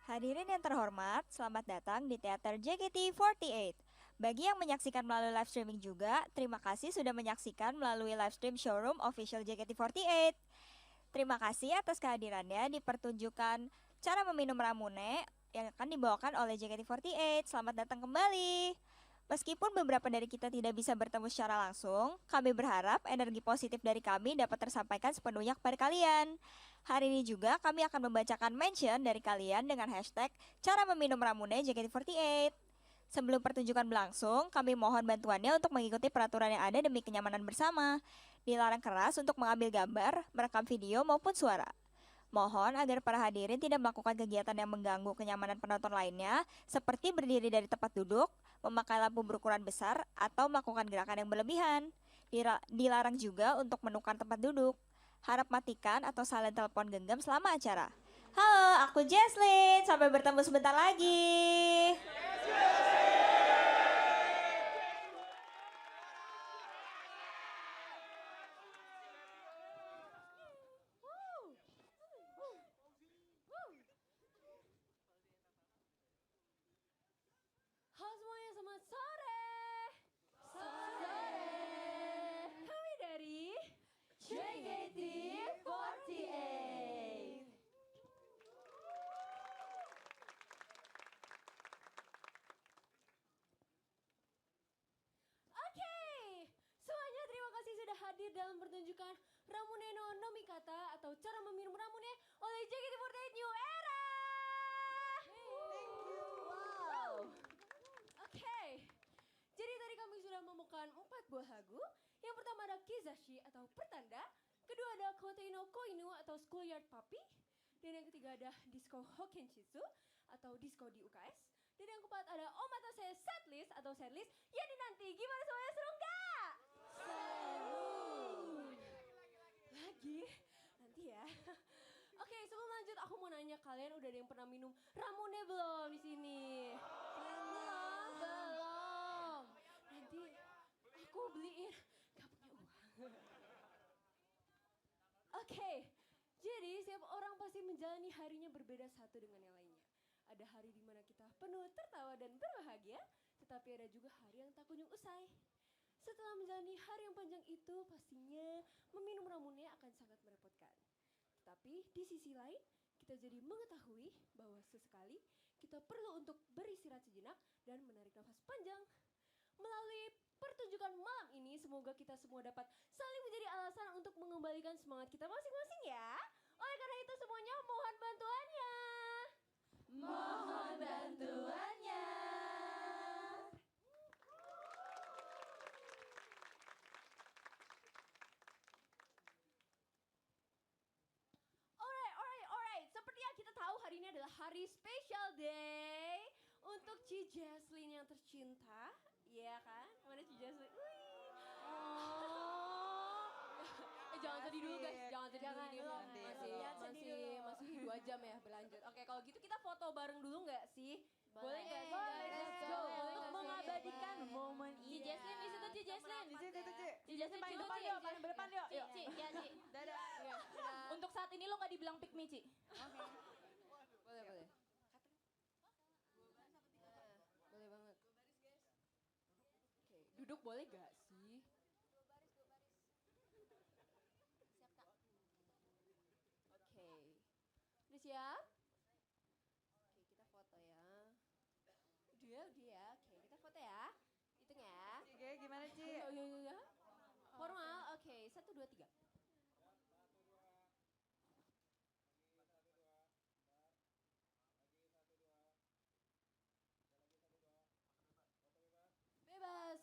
Hadirin yang terhormat, selamat datang di Teater JKT48. Bagi yang menyaksikan melalui live streaming juga, terima kasih sudah menyaksikan melalui live stream showroom official JKT48. Terima kasih atas kehadirannya di pertunjukan cara meminum ramune yang akan dibawakan oleh JKT48. Selamat datang kembali. Meskipun beberapa dari kita tidak bisa bertemu secara langsung, kami berharap energi positif dari kami dapat tersampaikan sepenuhnya kepada kalian. Hari ini juga kami akan membacakan mention dari kalian dengan hashtag cara meminum ramune JKT48. Sebelum pertunjukan berlangsung, kami mohon bantuannya untuk mengikuti peraturan yang ada demi kenyamanan bersama. Dilarang keras untuk mengambil gambar, merekam video maupun suara. Mohon agar para hadirin tidak melakukan kegiatan yang mengganggu kenyamanan penonton lainnya, seperti berdiri dari tempat duduk, memakai lampu berukuran besar, atau melakukan gerakan yang berlebihan. Dilarang juga untuk menukar tempat duduk. Harap matikan atau salin telepon genggam selama acara. Halo, aku Jesslyn. Sampai bertemu sebentar lagi. Halo semuanya, selamat sore. Sore. Kami dari JKT48. Oke, semuanya terima kasih sudah hadir dalam pertunjukan Ramune no Nomikata atau cara meminum ramune oleh JKT48 New Era. Wow. Oke, jadi tadi kami sudah menemukan 4 buah lagu. Yang pertama ada Kizashi atau pertanda. Kedua ada Kotei no Koinu atau Schoolyard Puppy. Dan yang ketiga ada Disco Hokenshitsu atau Disco di UKS. Dan yang keempat ada Omatase Setlist atau Setlist yang dinanti. Gimana semuanya, seru nggak? Seru. Lagi? Nanti ya. Oke, sebelum lanjut aku mau nanya kalian udah ada yang pernah minum ramune belum di sini? Belum, belum. Nanti aku beliin, gak punya uang. Oke, jadi setiap orang pasti menjalani harinya berbeda satu dengan yang lainnya. Ada hari di mana kita penuh tertawa dan berbahagia, tetapi ada juga hari yang tak kunjung usai. Setelah menjalani hari yang panjang itu, pastinya meminum ramune akan sangat merepotkan. Tetapi di sisi lain, kita jadi mengetahui bahwa sesekali kita perlu untuk beristirahat sejenak dan menarik nafas panjang. Melalui pertunjukan malam ini, semoga kita semua dapat saling menjadi alasan untuk mengembalikan semangat kita masing-masing ya. Oleh karena itu semuanya mohon bantuannya. Mohon bantuannya. Alright. Seperti yang kita tahu hari ini adalah hari special day untuk Ci Jesslyn yang tercinta. Iya kan? Mana Ci Jesslyn? Wih. Jangan sedih dulu guys, jangan sedih dulu ini. Masih 2 jam ya berlanjut. Oke, kalau gitu kita foto bareng dulu nggak sih? Boleh nggak sih? Boleh. Let's go. Untuk mengabadikan momen Ci ini. Jesslyn di situ, Ci Jesslyn. Di situ, Ci. Ci Jesslyn paling dulu, depan Ci. yuk, paling depan yuk. Ci, Ci, ya Ci. Dadah. Untuk saat ini lo gak dibilang pick me, Ci. Boleh. Boleh banget. Oke, duduk boleh gak sih? Oke. Udah siap? Oke, kita foto ya. Udah ya. Oke, kita foto ya. Hitung ya. Oke, gimana, Ci? Ya. Formal, oke. 1, 2, 3. Bebas.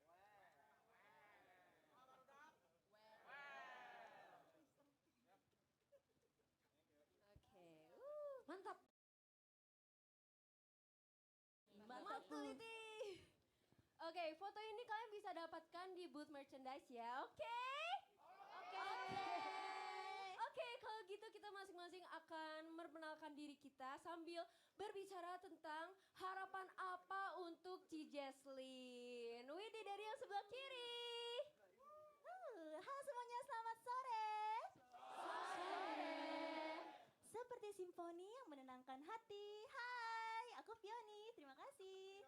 Oke. Mantap. Mantap. Teliti. Oke, foto ini kalian bisa dapatkan di booth merchandise ya. Oke? Oke, kalau gitu kita masing-masing akan memperkenalkan diri kita sambil berbicara tentang harapan apa untuk Ci Jesslyn. Widih dari yang sebelah kiri. Halo semuanya, selamat sore. Sore. Seperti simfoni yang menenangkan hati. Hai, aku Fioni. Terima kasih.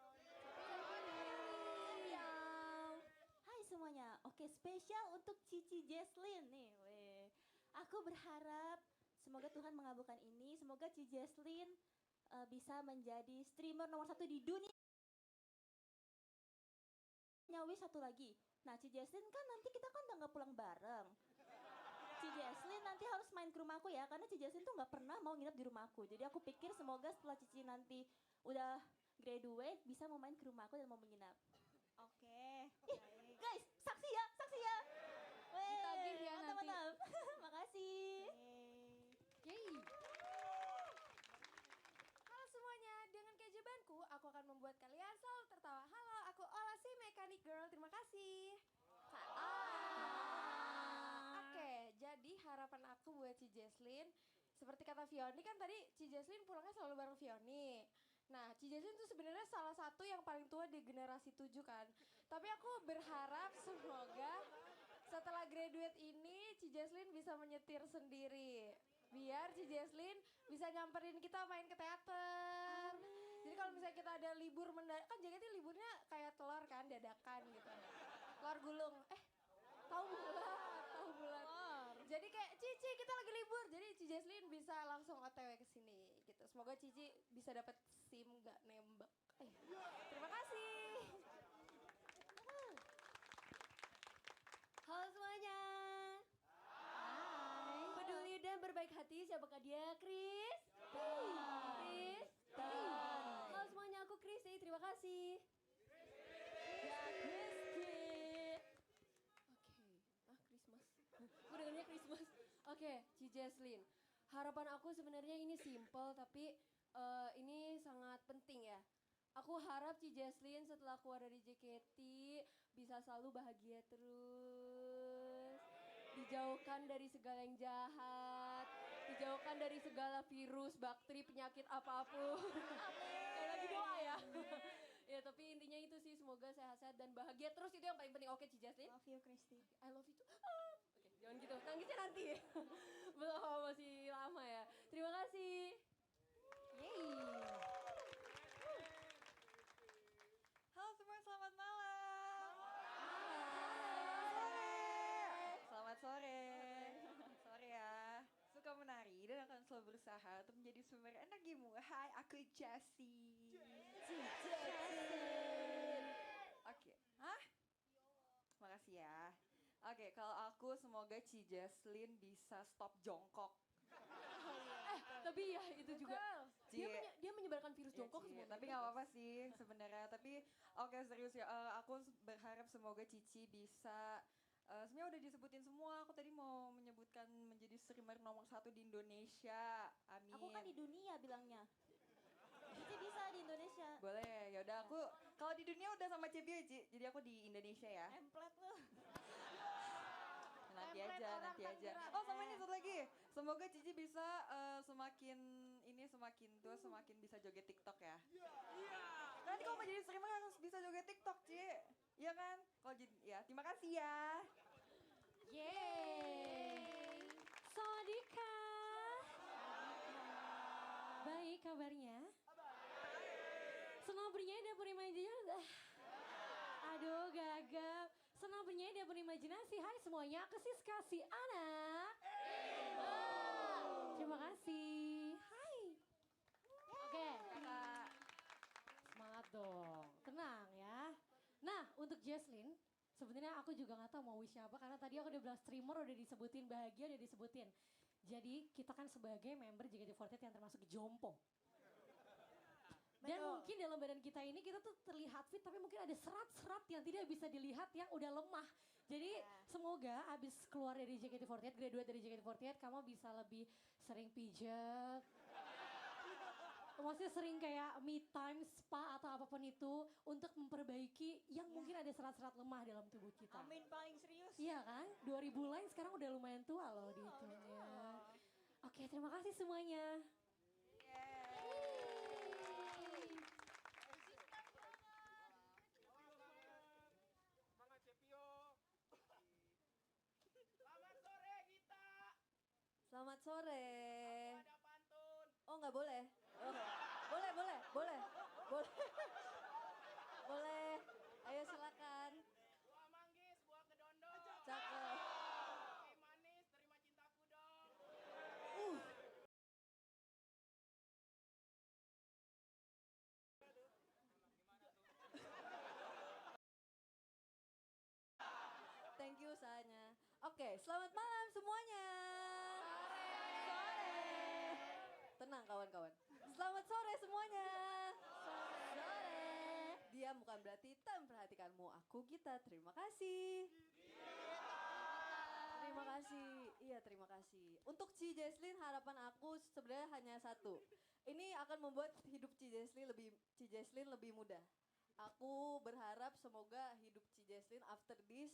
Hai semuanya. Oke, spesial untuk Cici Jesslyn nih. Weh. Aku berharap semoga Tuhan mengabulkan ini. Semoga Cici Jesslyn bisa menjadi streamer nomor 1 di dunia. Nyawi satu lagi. Nah, Cici Jesslyn kan nanti kita kan udah gak pulang bareng. Cici Jesslyn nanti harus main ke rumahku ya, karena Cici Jesslyn tuh gak pernah mau nginep di rumahku. Jadi aku pikir semoga setelah Cici nanti udah graduate bisa mau main ke rumahku dan mau menginap. Oke. Ih, guys, saksi ya, saksi ya. Weh, Ditagih ya nanti. mantap. Makasih. Yeay. Halo semuanya, dengan keajaibanku aku akan membuat kalian selalu tertawa. Halo, aku Ola si Mechanic Girl, terima kasih. Oke, jadi harapan aku buat Ci Jesslyn, seperti kata Fioni kan tadi Ci Jesslyn pulangnya selalu bareng Fioni. Nah, Ci Jesslyn tuh sebenarnya salah satu yang paling tua di generasi 7 kan. Tapi aku berharap semoga setelah graduate ini Ci Jesslyn bisa menyetir sendiri. Biar Ci Jesslyn bisa nyamperin kita main ke teater. Jadi kalau misalnya kita ada libur mendadak, kan JKT liburnya kayak telur kan, dadakan gitu. Telur gulung. Tahu bulat. Jadi kayak Cici kita lagi libur. Jadi Ci Jesslyn bisa langsung OTW ke sini gitu. Semoga Cici bisa dapat SIM gak nembak. Terima kasih. Halo semuanya. Hai. Peduli dan berbaik hati, siapakah dia? Chris. Chris. Halo semuanya, aku Chris. Terima kasih. Gue dengannya Christmas. Oke, Ci Jesslyn. Harapan aku sebenarnya ini simple tapi ini sangat penting ya. Aku harap Ci Jesslyn setelah keluar dari JKT bisa selalu bahagia terus. Dijauhkan dari segala yang jahat, dijauhkan dari segala virus, bakteri, penyakit apapun. Kayak lagi doa ya. Ya tapi intinya itu sih, semoga sehat-sehat dan bahagia terus, itu yang paling penting. Oke Ci Jesslyn. Love you, Christy. I love you too. Oke, jangan gitu. Nangisnya nanti. Belum, masih lama ya. Terima kasih. Yeay. Halo semua, selamat malam. Selamat sore. Sore ya. Suka menari dan akan selalu berusaha untuk menjadi sumber energimu. Hai, aku Jessie. Oke. Hah? Makasih ya. Oke, kalau aku semoga Ci Jesslyn bisa stop jongkok. Tapi ya itu juga. Cie. Dia menyebarkan virus Ya, jongkok Ci, semuanya. tapi nggak apa-apa sih sebenarnya. Tapi oke, serius ya. Aku berharap semoga Cici bisa. Sebenarnya udah disebutin semua. Aku tadi mau menyebutkan menjadi streamer nomor 1 di Indonesia. Amin. Aku kan di dunia bilangnya. Cici bisa di Indonesia. Boleh. Ya udah aku. Kalau di dunia udah sama Cebi ya, Ci. Jadi aku di Indonesia ya. Template lu. Nanti aja. Oh, sama ini satu lagi. Semoga Cici bisa semakin tua semakin bisa joget TikTok ya. Nanti kalau mau jadi streamer harus bisa joget TikTok, Ci. Iya kan? Kalau jadi ya, terima kasih ya. Yeay. Sodika. Baik kabarnya. Senang bernyanyi dapur imajinasi. Aduh gagap. Senang bernyanyi dapur imajinasi. Hai semuanya, kesis kasih anak. Terima kasih. Hai. Oke. Semangat dong. Tenang ya. Nah untuk Jesslyn, sebenarnya aku juga gak tahu mau wish apa, karena tadi aku udah bilang streamer udah disebutin, bahagia udah disebutin. Jadi kita kan sebagai member JKT48 yang termasuk jompo. Dan mungkin dalam badan kita ini kita tuh terlihat fit, tapi mungkin ada serat-serat yang tidak bisa dilihat yang udah lemah. Jadi semoga abis keluar dari JKT48, graduate dari JKT48, kamu bisa lebih sering pijat. Maksudnya sering kayak me time, spa atau apapun itu untuk memperbaiki yang mungkin ada serat-serat lemah dalam tubuh kita. Amin, paling serius. Iya kan? 2000 line sekarang udah lumayan tua loh di itunya. Oke, terima kasih semuanya. Selamat sore. Ada pantun. nggak boleh? Oke. Boleh, boleh, boleh, boleh. Boleh. Ayo silakan. Buah manggis, buah kedondong. Cakep. Oke manis, terima cintaku dong. Thank you usahanya. Oke, selamat malam semuanya. Sore. Tenang kawan-kawan. Selamat sore semuanya. Sore. Dia bukan berarti tak memperhatikanmu. Aku kita. Terima kasih. Terima kasih. Iya, terima kasih. Untuk Ci Jesslyn, harapan aku sebenarnya hanya satu. Ini akan membuat hidup Ci Jesslyn lebih mudah. Aku berharap semoga hidup Ci Jesslyn after this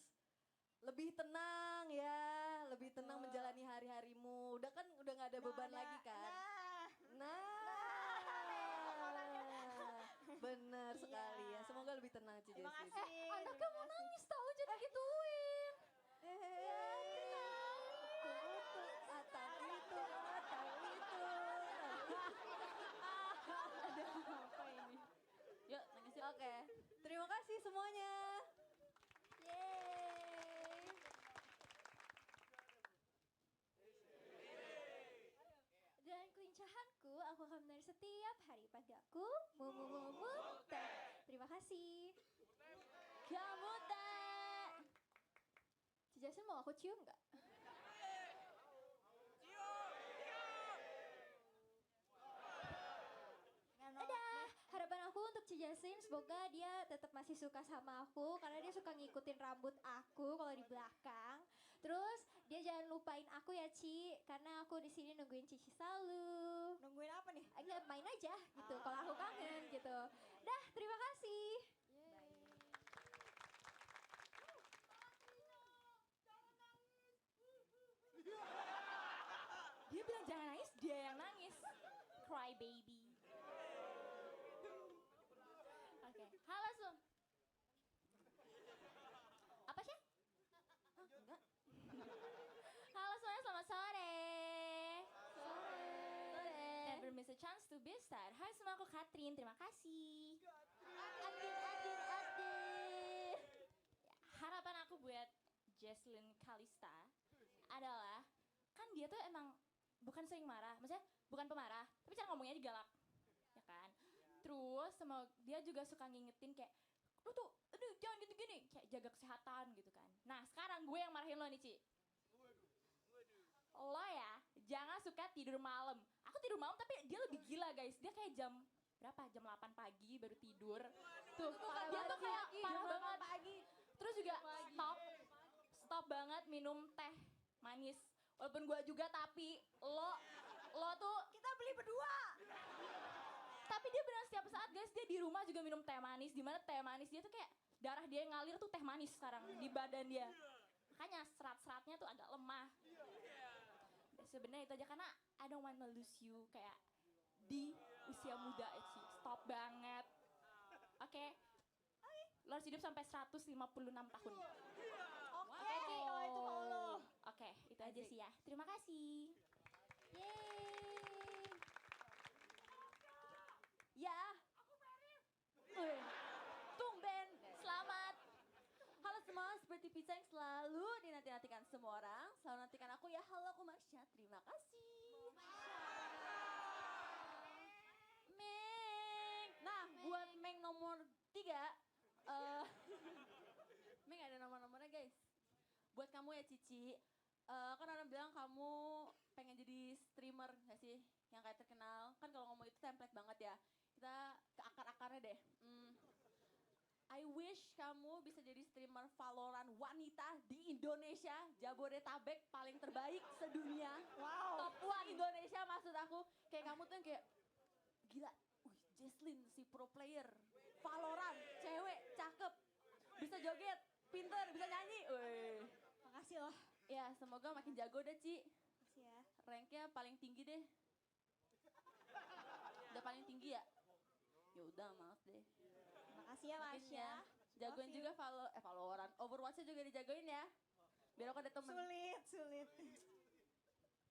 lebih tenang ya, lebih tenang menjalani hari-harimu. Udah kan udah nggak ada beban lagi kan? Bener sekali ya. Semoga lebih tenang Ci Terima Jesslyn. kasih. Anaknya mau nangis tahu jadi gituin. Atau itu. Apa ini? Yuk nangis yuk. Oke, terima kasih semuanya. Yeay. Dengan kelincahanku, aku akan menari setiap hari pagi aku. Terima kasih. Kamu tak. Si Jason mau aku cium nggak? Dadah. Harapan aku untuk Ci Jasin semoga dia tetap masih suka sama aku karena dia suka ngikutin rambut aku kalau di belakang. Terus dia jangan lupain aku ya Ci karena aku di sini nungguin Cici selalu. Nungguin apa nih? Enggak main aja gitu kalau aku kangen gitu. Dah, terima kasih. Dia bilang jangan nangis, dia yang nangis. Cry baby. Oke, halo Sum. Apa sih? Enggak. Halo semuanya, selamat sore. Sore. Never miss a chance to be a star. Hai semua, aku Katrin, terima kasih. Adin. Harapan aku buat Jesslyn Kalista adalah kan dia tuh emang bukan sering marah, maksudnya bukan pemarah, tapi cara ngomongnya galak, ya kan? Terus sama dia juga suka ngingetin kayak lu tuh, aduh jangan gitu gini, kayak jaga kesehatan gitu kan. Nah sekarang gue yang marahin lo nih Ci. Lo ya jangan suka tidur malam. Aku tidur malam tapi dia lebih gila guys. Dia kayak jam berapa? Jam 8 pagi baru tidur. Tuh dia tuh kayak parah banget. Terus juga stop banget minum teh manis. Walaupun gue juga tapi lo tuh Kita beli berdua. tapi dia benar setiap saat guys dia di rumah juga minum teh manis, dimana teh manis dia tuh kayak darah dia yang ngalir tuh teh manis sekarang di badan dia, makanya serat-seratnya tuh agak lemah. Sebenarnya itu aja karena I don't wanna lose you kayak di usia muda Eci, stop banget. Oke. Lo harus hidup sampai 156 tahun. Oke, Ci, kalau itu mau lo. Oke, itu aja sih ya. Terima kasih. Yeay. Ya. Wih, tumben. Selamat. Halo semua, seperti pizza yang selalu dinanti-nantikan semua orang. Selalu nantikan aku ya, halo aku Marsha, terima kasih. Meng. Nah, buat Meng nomor 3, Meng ada nomor-nomornya guys. Buat kamu ya Cici, kan orang bilang kamu pengen jadi streamer gak sih? Yang kayak terkenal, kan kalau ngomong itu template banget ya. Kita ke akar-akarnya deh. I wish kamu bisa jadi streamer Valorant wanita di Indonesia, Jabodetabek paling terbaik sedunia. Wow. Top 1 Indonesia maksud aku. Kayak kamu tuh yang kayak gila. Jesslyn si pro player. Valorant, cewek, cakep. Bisa joget, pinter, bisa nyanyi. Wih. Makasih loh. Ya, semoga makin jago deh, Ci. Makasih ya. Ranknya paling tinggi deh. Udah paling tinggi ya? Ya udah, maaf deh. Makasih ya Makin Marsha. ya. Jagoin Love you. juga Valorant. Overwatch-nya juga dijagoin ya. Biar aku ada temen. Sulit.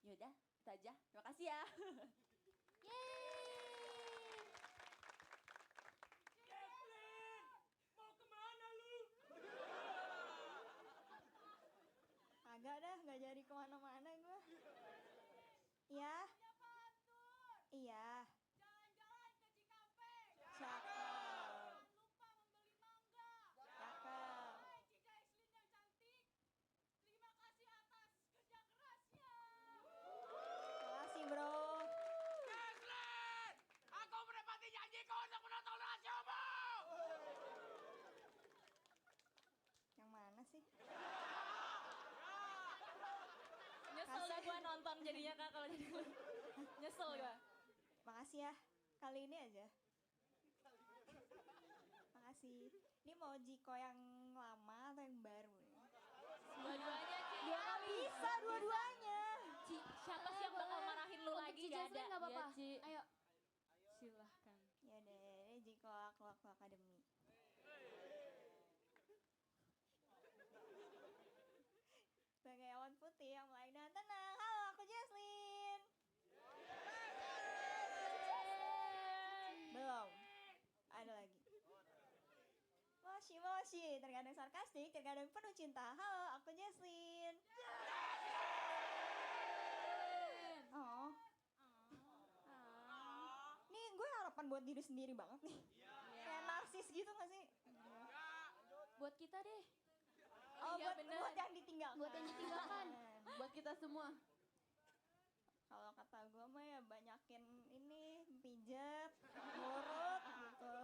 Yaudah, itu aja. Terima kasih ya. Yeay. Agak dah, nggak jadi kemana-mana gue. Iya. Iya. Jalan-jalan ke Cikampek. Cakep. Lupa membeli mangga. Cakep. Hai Cica Eslin yang cantik. Terima kasih atas kerja kerasnya. Makasih bro. Eslin, aku menepati janjiku untuk menonton rasiomu. Yang mana sih? Nyesel dah gue nonton jadinya Kak kalau jadi lu. Nyesel gue. Makasih ya. Kali ini aja. Makasih. Ini mau Jiko yang lama atau yang baru nih? Dua-duanya Ci. Ya nggak bisa dua-duanya. Ci, siapa sih yang bakal marahin lu Untuk lagi? Ci Gak Jesslyn ada. nggak apa-apa. Iya, Ci. Ayo. Silahkan. Ya deh, Jiko Aku Academy. Sebagai awan putih yang mulai dan tenang. Halo, aku Jesslyn. Belum. Ada lagi. Moshi, terkadang sarkastik, terkadang penuh cinta. Halo, aku Jesslyn. Oh. Nih gue harapan buat diri sendiri banget nih. Kayak narsis gitu gak sih? Buat kita deh. Oh, Iya, buat, bener. buat yang ditinggalkan. Buat yang ditinggalkan. Buat kita semua. Kalau kata gue mah ya banyakin ini pijet, ngurut gitu.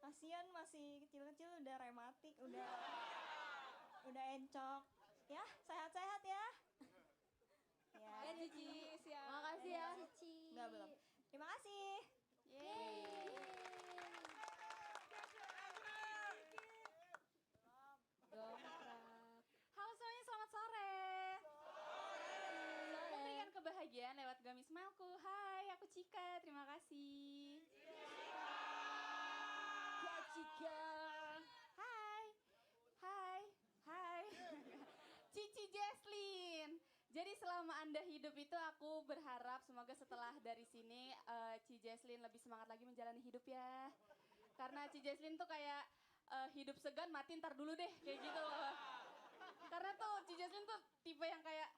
Kasian masih kecil-kecil udah rematik, udah encok. Ya, sehat-sehat ya. Ya. Ya Cici, siap. Makasih ya. Cici. Enggak belum. Terima kasih. Yeay. Halo semuanya, selamat sore. Memberikan kebahagiaan lewat Gummy Smileku. Hai, aku Cika, terima kasih. Kak Cika. Hai. Cici Jesslyn. Jadi selama Anda hidup itu aku berharap semoga setelah dari sini Ci Jesslyn lebih semangat lagi menjalani hidup ya. Karena Ci Jesslyn tuh kayak hidup segan mati ntar dulu deh kayak gitu loh. Karena tuh Ci Jesslyn tuh tipe yang kayak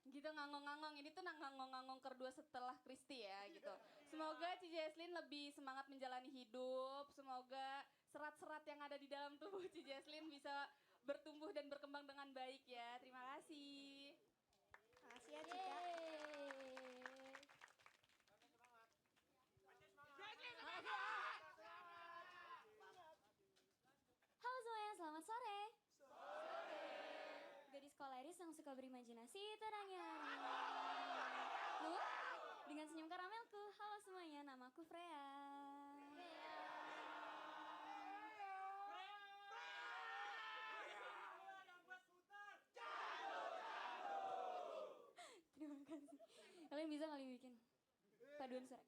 gitu ngangong-ngangong. Ini tuh ngangong-ngangong kedua setelah Kristi ya gitu. Semoga Ci Jesslyn lebih semangat menjalani hidup. Semoga serat-serat yang ada di dalam tubuh Ci Jesslyn bisa bertumbuh dan berkembang dengan baik ya. Terima kasih. Makasih ya Cika. Halo semuanya, selamat sore. Gadis koleris yang suka berimajinasi terangnya. Lu, dengan senyum karamelku. Halo semuanya, namaku Freya. Terima kasih. Kalian bisa kali bikin paduan suara.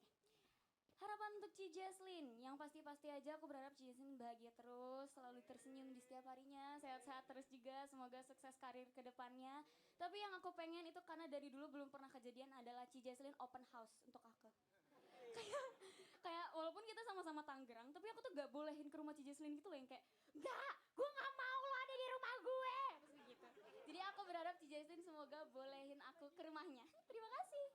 Harapan untuk Ci Jesslyn, yang pasti-pasti aja aku berharap Ci Jesslyn bahagia terus, selalu tersenyum di setiap harinya, sehat-sehat terus juga, semoga sukses karir ke depannya. Tapi yang aku pengen itu karena dari dulu belum pernah kejadian adalah Ci Jesslyn open house untuk aku. Kayak walaupun kita sama-sama Tangerang, tapi aku tuh gak bolehin ke rumah Ci Jesslyn gitu loh yang kayak, enggak, gue gak mau lo ada di rumah gue. Terus gitu. Jadi aku berharap Ci Jesslyn semoga bolehin aku ke rumahnya. Terima kasih.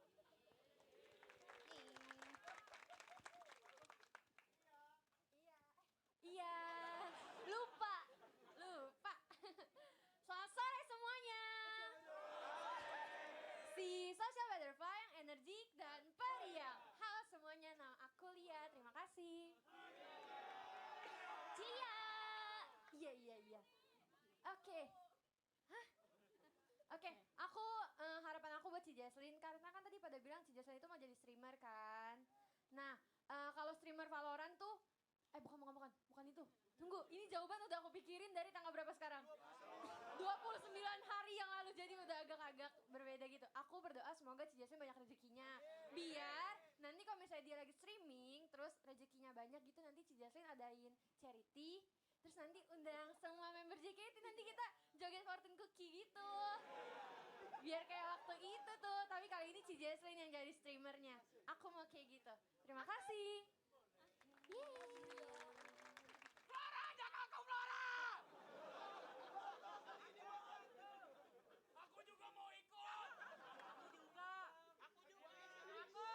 Iya, lupa. Selamat sore semuanya. Si social butterfly yang energik dan periang. Halo semuanya, nama aku Lia. Terima kasih. Cilia. Iya. Oke. Hah? Oke, aku harapan aku buat Ci Jesslyn karena kan tadi pada bilang Ci Jesslyn itu mau jadi streamer kan. Nah, kalau streamer Valorant tuh bukan itu. Tunggu, ini jawaban udah aku pikirin dari tanggal berapa sekarang? 29 hari yang lalu, jadi udah agak-agak berbeda gitu. Aku berdoa semoga Ci Jesslyn banyak rezekinya. Biar nanti kalau misalnya dia lagi streaming, terus rezekinya banyak gitu, nanti Ci Jesslyn adain charity. Terus nanti undang semua member JKT, nanti kita joget fortune cookie gitu. Biar kayak waktu itu tuh, tapi kali ini Ci Jesslyn yang jadi streamernya. Aku mau kayak gitu. Terima kasih. Flora, jangan aku Flora. Aku juga mau ikut. Aku juga. Aku juga. Aku.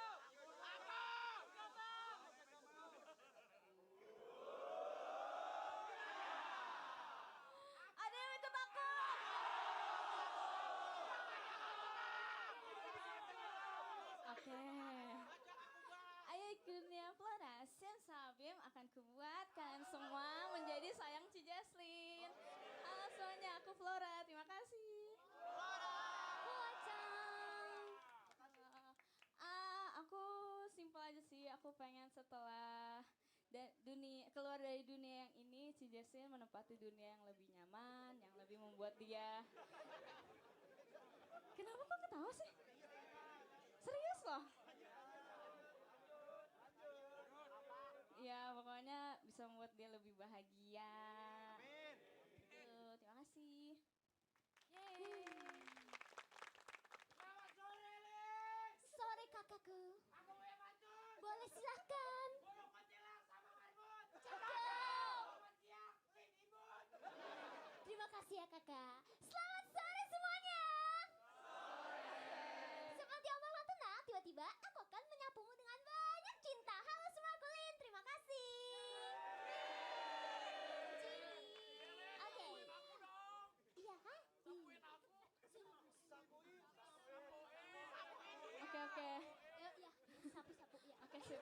Ada yang ikut aku. Oke. Ayo ikutnya Flora. Sen Sabim akan kubuat kalian semua menjadi sayang Ci Jesslyn. Halo semuanya, aku Flora. Terima kasih. Aku simpel aja sih. Aku pengen setelah keluar dari dunia yang ini, Ci Jesslyn menempati dunia yang lebih nyaman, yang lebih membuat dia. Kenapa kok ketawa sih? Serius loh. Ya pokoknya bisa membuat dia lebih bahagia. Tuh, terima kasih. Yeay. Selamat sore, Lik. Sore kakakku. Aku mau maju. Boleh silahkan. Burung kuntilanak sama marbot. Cakep. Selamat siang, Win Ibut. Terima kasih ya kakak. Selamat sore semuanya. Seperti omongan tenang, tiba-tiba aku akan menyapumu dengan banyak cinta. Halo semua kulin, terima kasih. Cili. Oke. Aku dong. Iya kah? Sapuin aku. Oke. Ya, sapu-sapu ya. Oke, sip.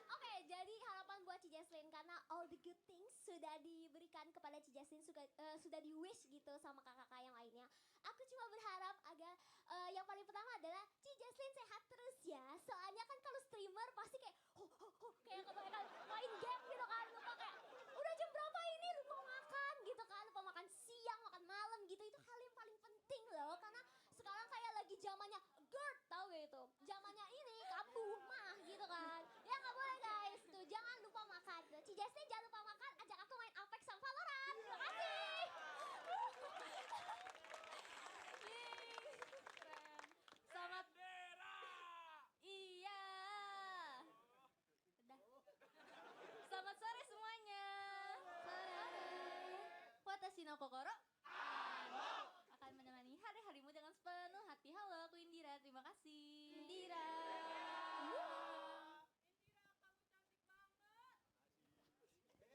Oke, jadi harapan buat Ci Jesslyn karena all the good things sudah diberikan kepada Ci Jesslyn, sudah di wish gitu sama kakak-kakak yang lainnya. Aku cuma berharap agar yang paling pertama adalah Ci Jesslyn sehat terus ya. Soalnya kan kalau streamer pasti kayak kayak kebanyakan main game gitu kan, lupa kayak udah jam berapa ini, lupa makan gitu kan, lupa makan siang, makan malam gitu. Itu hal yang paling penting loh, karena sekarang kayak lagi zamannya GERD, tahu gak itu? Zamannya ini kambuh mah gitu kan. Ya nggak boleh guys, tuh jangan lupa makan. Ci Jesslyn jangan lupa makan, ajak aku main Apex sama Valorant. Terima kasih. Selamat. Dera. Iya. Udah. Selamat sore semuanya. Watashi no kokoro akan menemani hari-harimu dengan sepenuh hati. Halo, aku Indira. Terima kasih. Indira.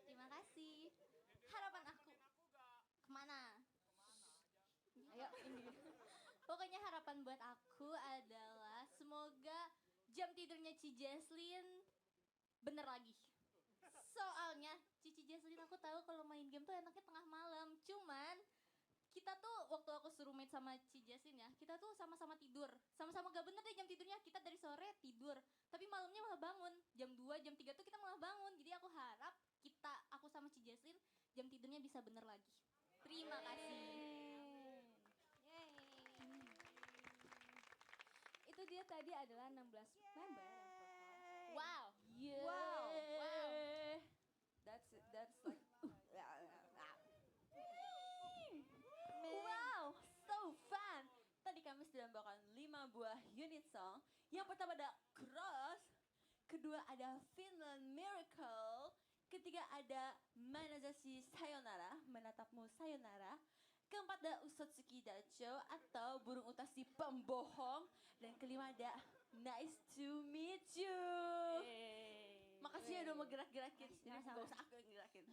Terima kasih. Harapan aku kemana? Ayo, Indira. Pokoknya harapan buat aku adalah semoga jam tidurnya Ci Jesslyn bener lagi. Soalnya Cici Jesslyn aku tahu kalau main game tuh enaknya tengah malam. Cuman kita tuh waktu aku suruh main sama Ci Jesslyn ya, kita tuh sama-sama tidur. Sama-sama gak bener deh jam tidurnya. Kita dari sore tidur, tapi malamnya malah bangun. Jam 2, jam 3 tuh kita malah bangun. Jadi aku harap aku sama Ci Jesslyn jam tidurnya bisa bener lagi. Terima kasih. Itu dia tadi adalah 16 member yang perform. Wow. Wow. That's like Wow, so fun. Tadi kami sudah membawakan 5 buah unit song. Yang pertama ada Cross, kedua ada Finland Miracle, ketiga ada Manazashi Sayonara, menatapmu Sayonara, keempat ada Usotsuki Dacho atau burung utasi pembohong, dan kelima ada Nice to meet you. Makasih ya udah mau gerak-gerakin. Jadi gak usah aku yang gerakin.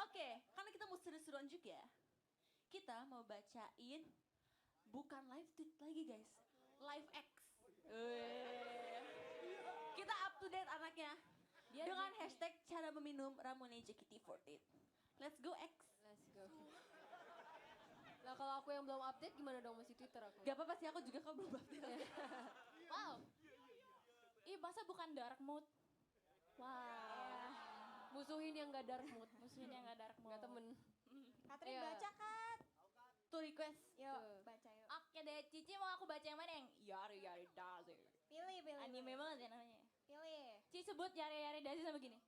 Oke, karena kita mau seru-seruan juga, kita mau bacain bukan live tweet lagi guys, live X. Kita up to date anaknya dengan hashtag cara meminum Ramune JKT48. Let's go X. Let's go. Lah kalau aku yang belum update gimana dong, masih Twitter aku? Gak apa-apa sih, aku juga kok belum update. Wow. Ih, masa bukan dark mode? Wah. Musuhin yang gak dark mood. Musuhnya nggak dark mode. Gak temen. Katrin Iya. baca Kat. Tuh request. Yuk, Tuh. baca yuk. Oke deh, Cici mau aku baca yang mana yang Yari Yari Dazi. Pilih. Anime banget ya namanya. Pilih. Cici sebut Yari Yari Dazi sama gini.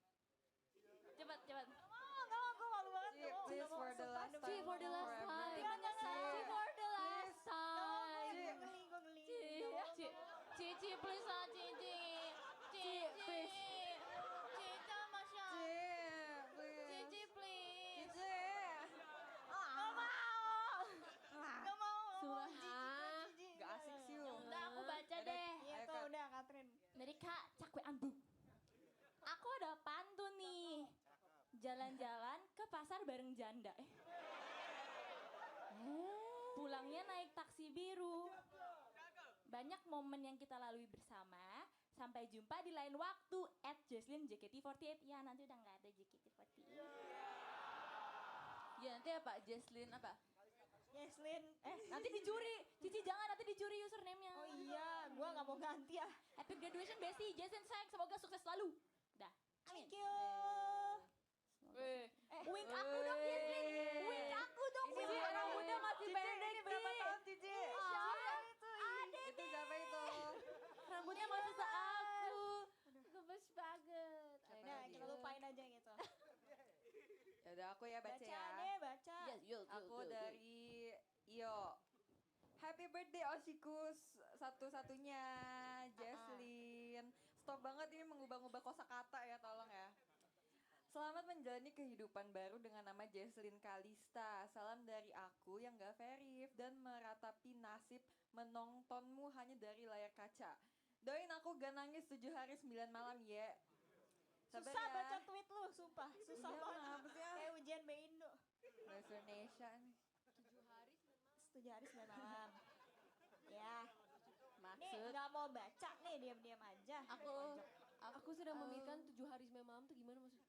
Cepat. Enggak, gue malu banget. Ci, please for the last time. Ci, for the last forever. time. Cici for the last time. Gue geli. Cici, please lah Cici. please. Cica, Masya Ci, please. Cici, please. Cici. Gak mau. Sumpah. Gak asik sih lu. Udah aku baca Yaudah. deh. Iya Ayo, tuh Kak. udah Katrin. Dari Kak Cakwean Bu. Aku ada pantun nih. Jalan-jalan ke pasar bareng janda. Pulangnya naik taksi biru. Banyak momen yang kita lalui bersama. Sampai jumpa di lain waktu. @Jesslyn JKT48. Ya nanti udah nggak ada JKT48. Ya nanti apa? Jesslyn apa? Yeslin. Nanti dicuri. Cici jangan nanti dicuri username-nya. Oh iya, gua nggak mau ganti ya. Happy graduation Besti. Jesslyn sayang semoga sukses selalu. Dah. Amin. Thank you. Wink aku dong Jesslyn. Wink aku dong. Ini Wink orang aku. muda masih Cici, pendek. ini Berapa Cici. tahun Cici? Itu siapa itu? Rambutnya masih seaku. Gemes banget. Siapa Nah, lagi? kita lupain aja gitu. Yaudah aku ya baca Baca ya. deh, baca. Aku dari Iyo. Happy birthday Oshikus satu-satunya Jesslyn. Stop banget ini mengubah-ubah kosakata ya, tolong ya. Selamat menjalani kehidupan baru dengan nama Jesslyn Kalista. Salam dari aku yang gak verif dan meratapi nasib menontonmu hanya dari layar kaca. Doain aku gak nangis 7 hari 9 malam ya. Sabar Susah ya. baca tweet lu, sumpah. Susah Iya, banget. kenapa sih ya? Kayak ujian Indo. Bahasa Indonesia nih. 7 hari 9 malam. Ya. Nih Maksud nggak mau baca nih, diam-diam aja. Aku sudah memikirkan 7 hari 9 malam tuh gimana maksud?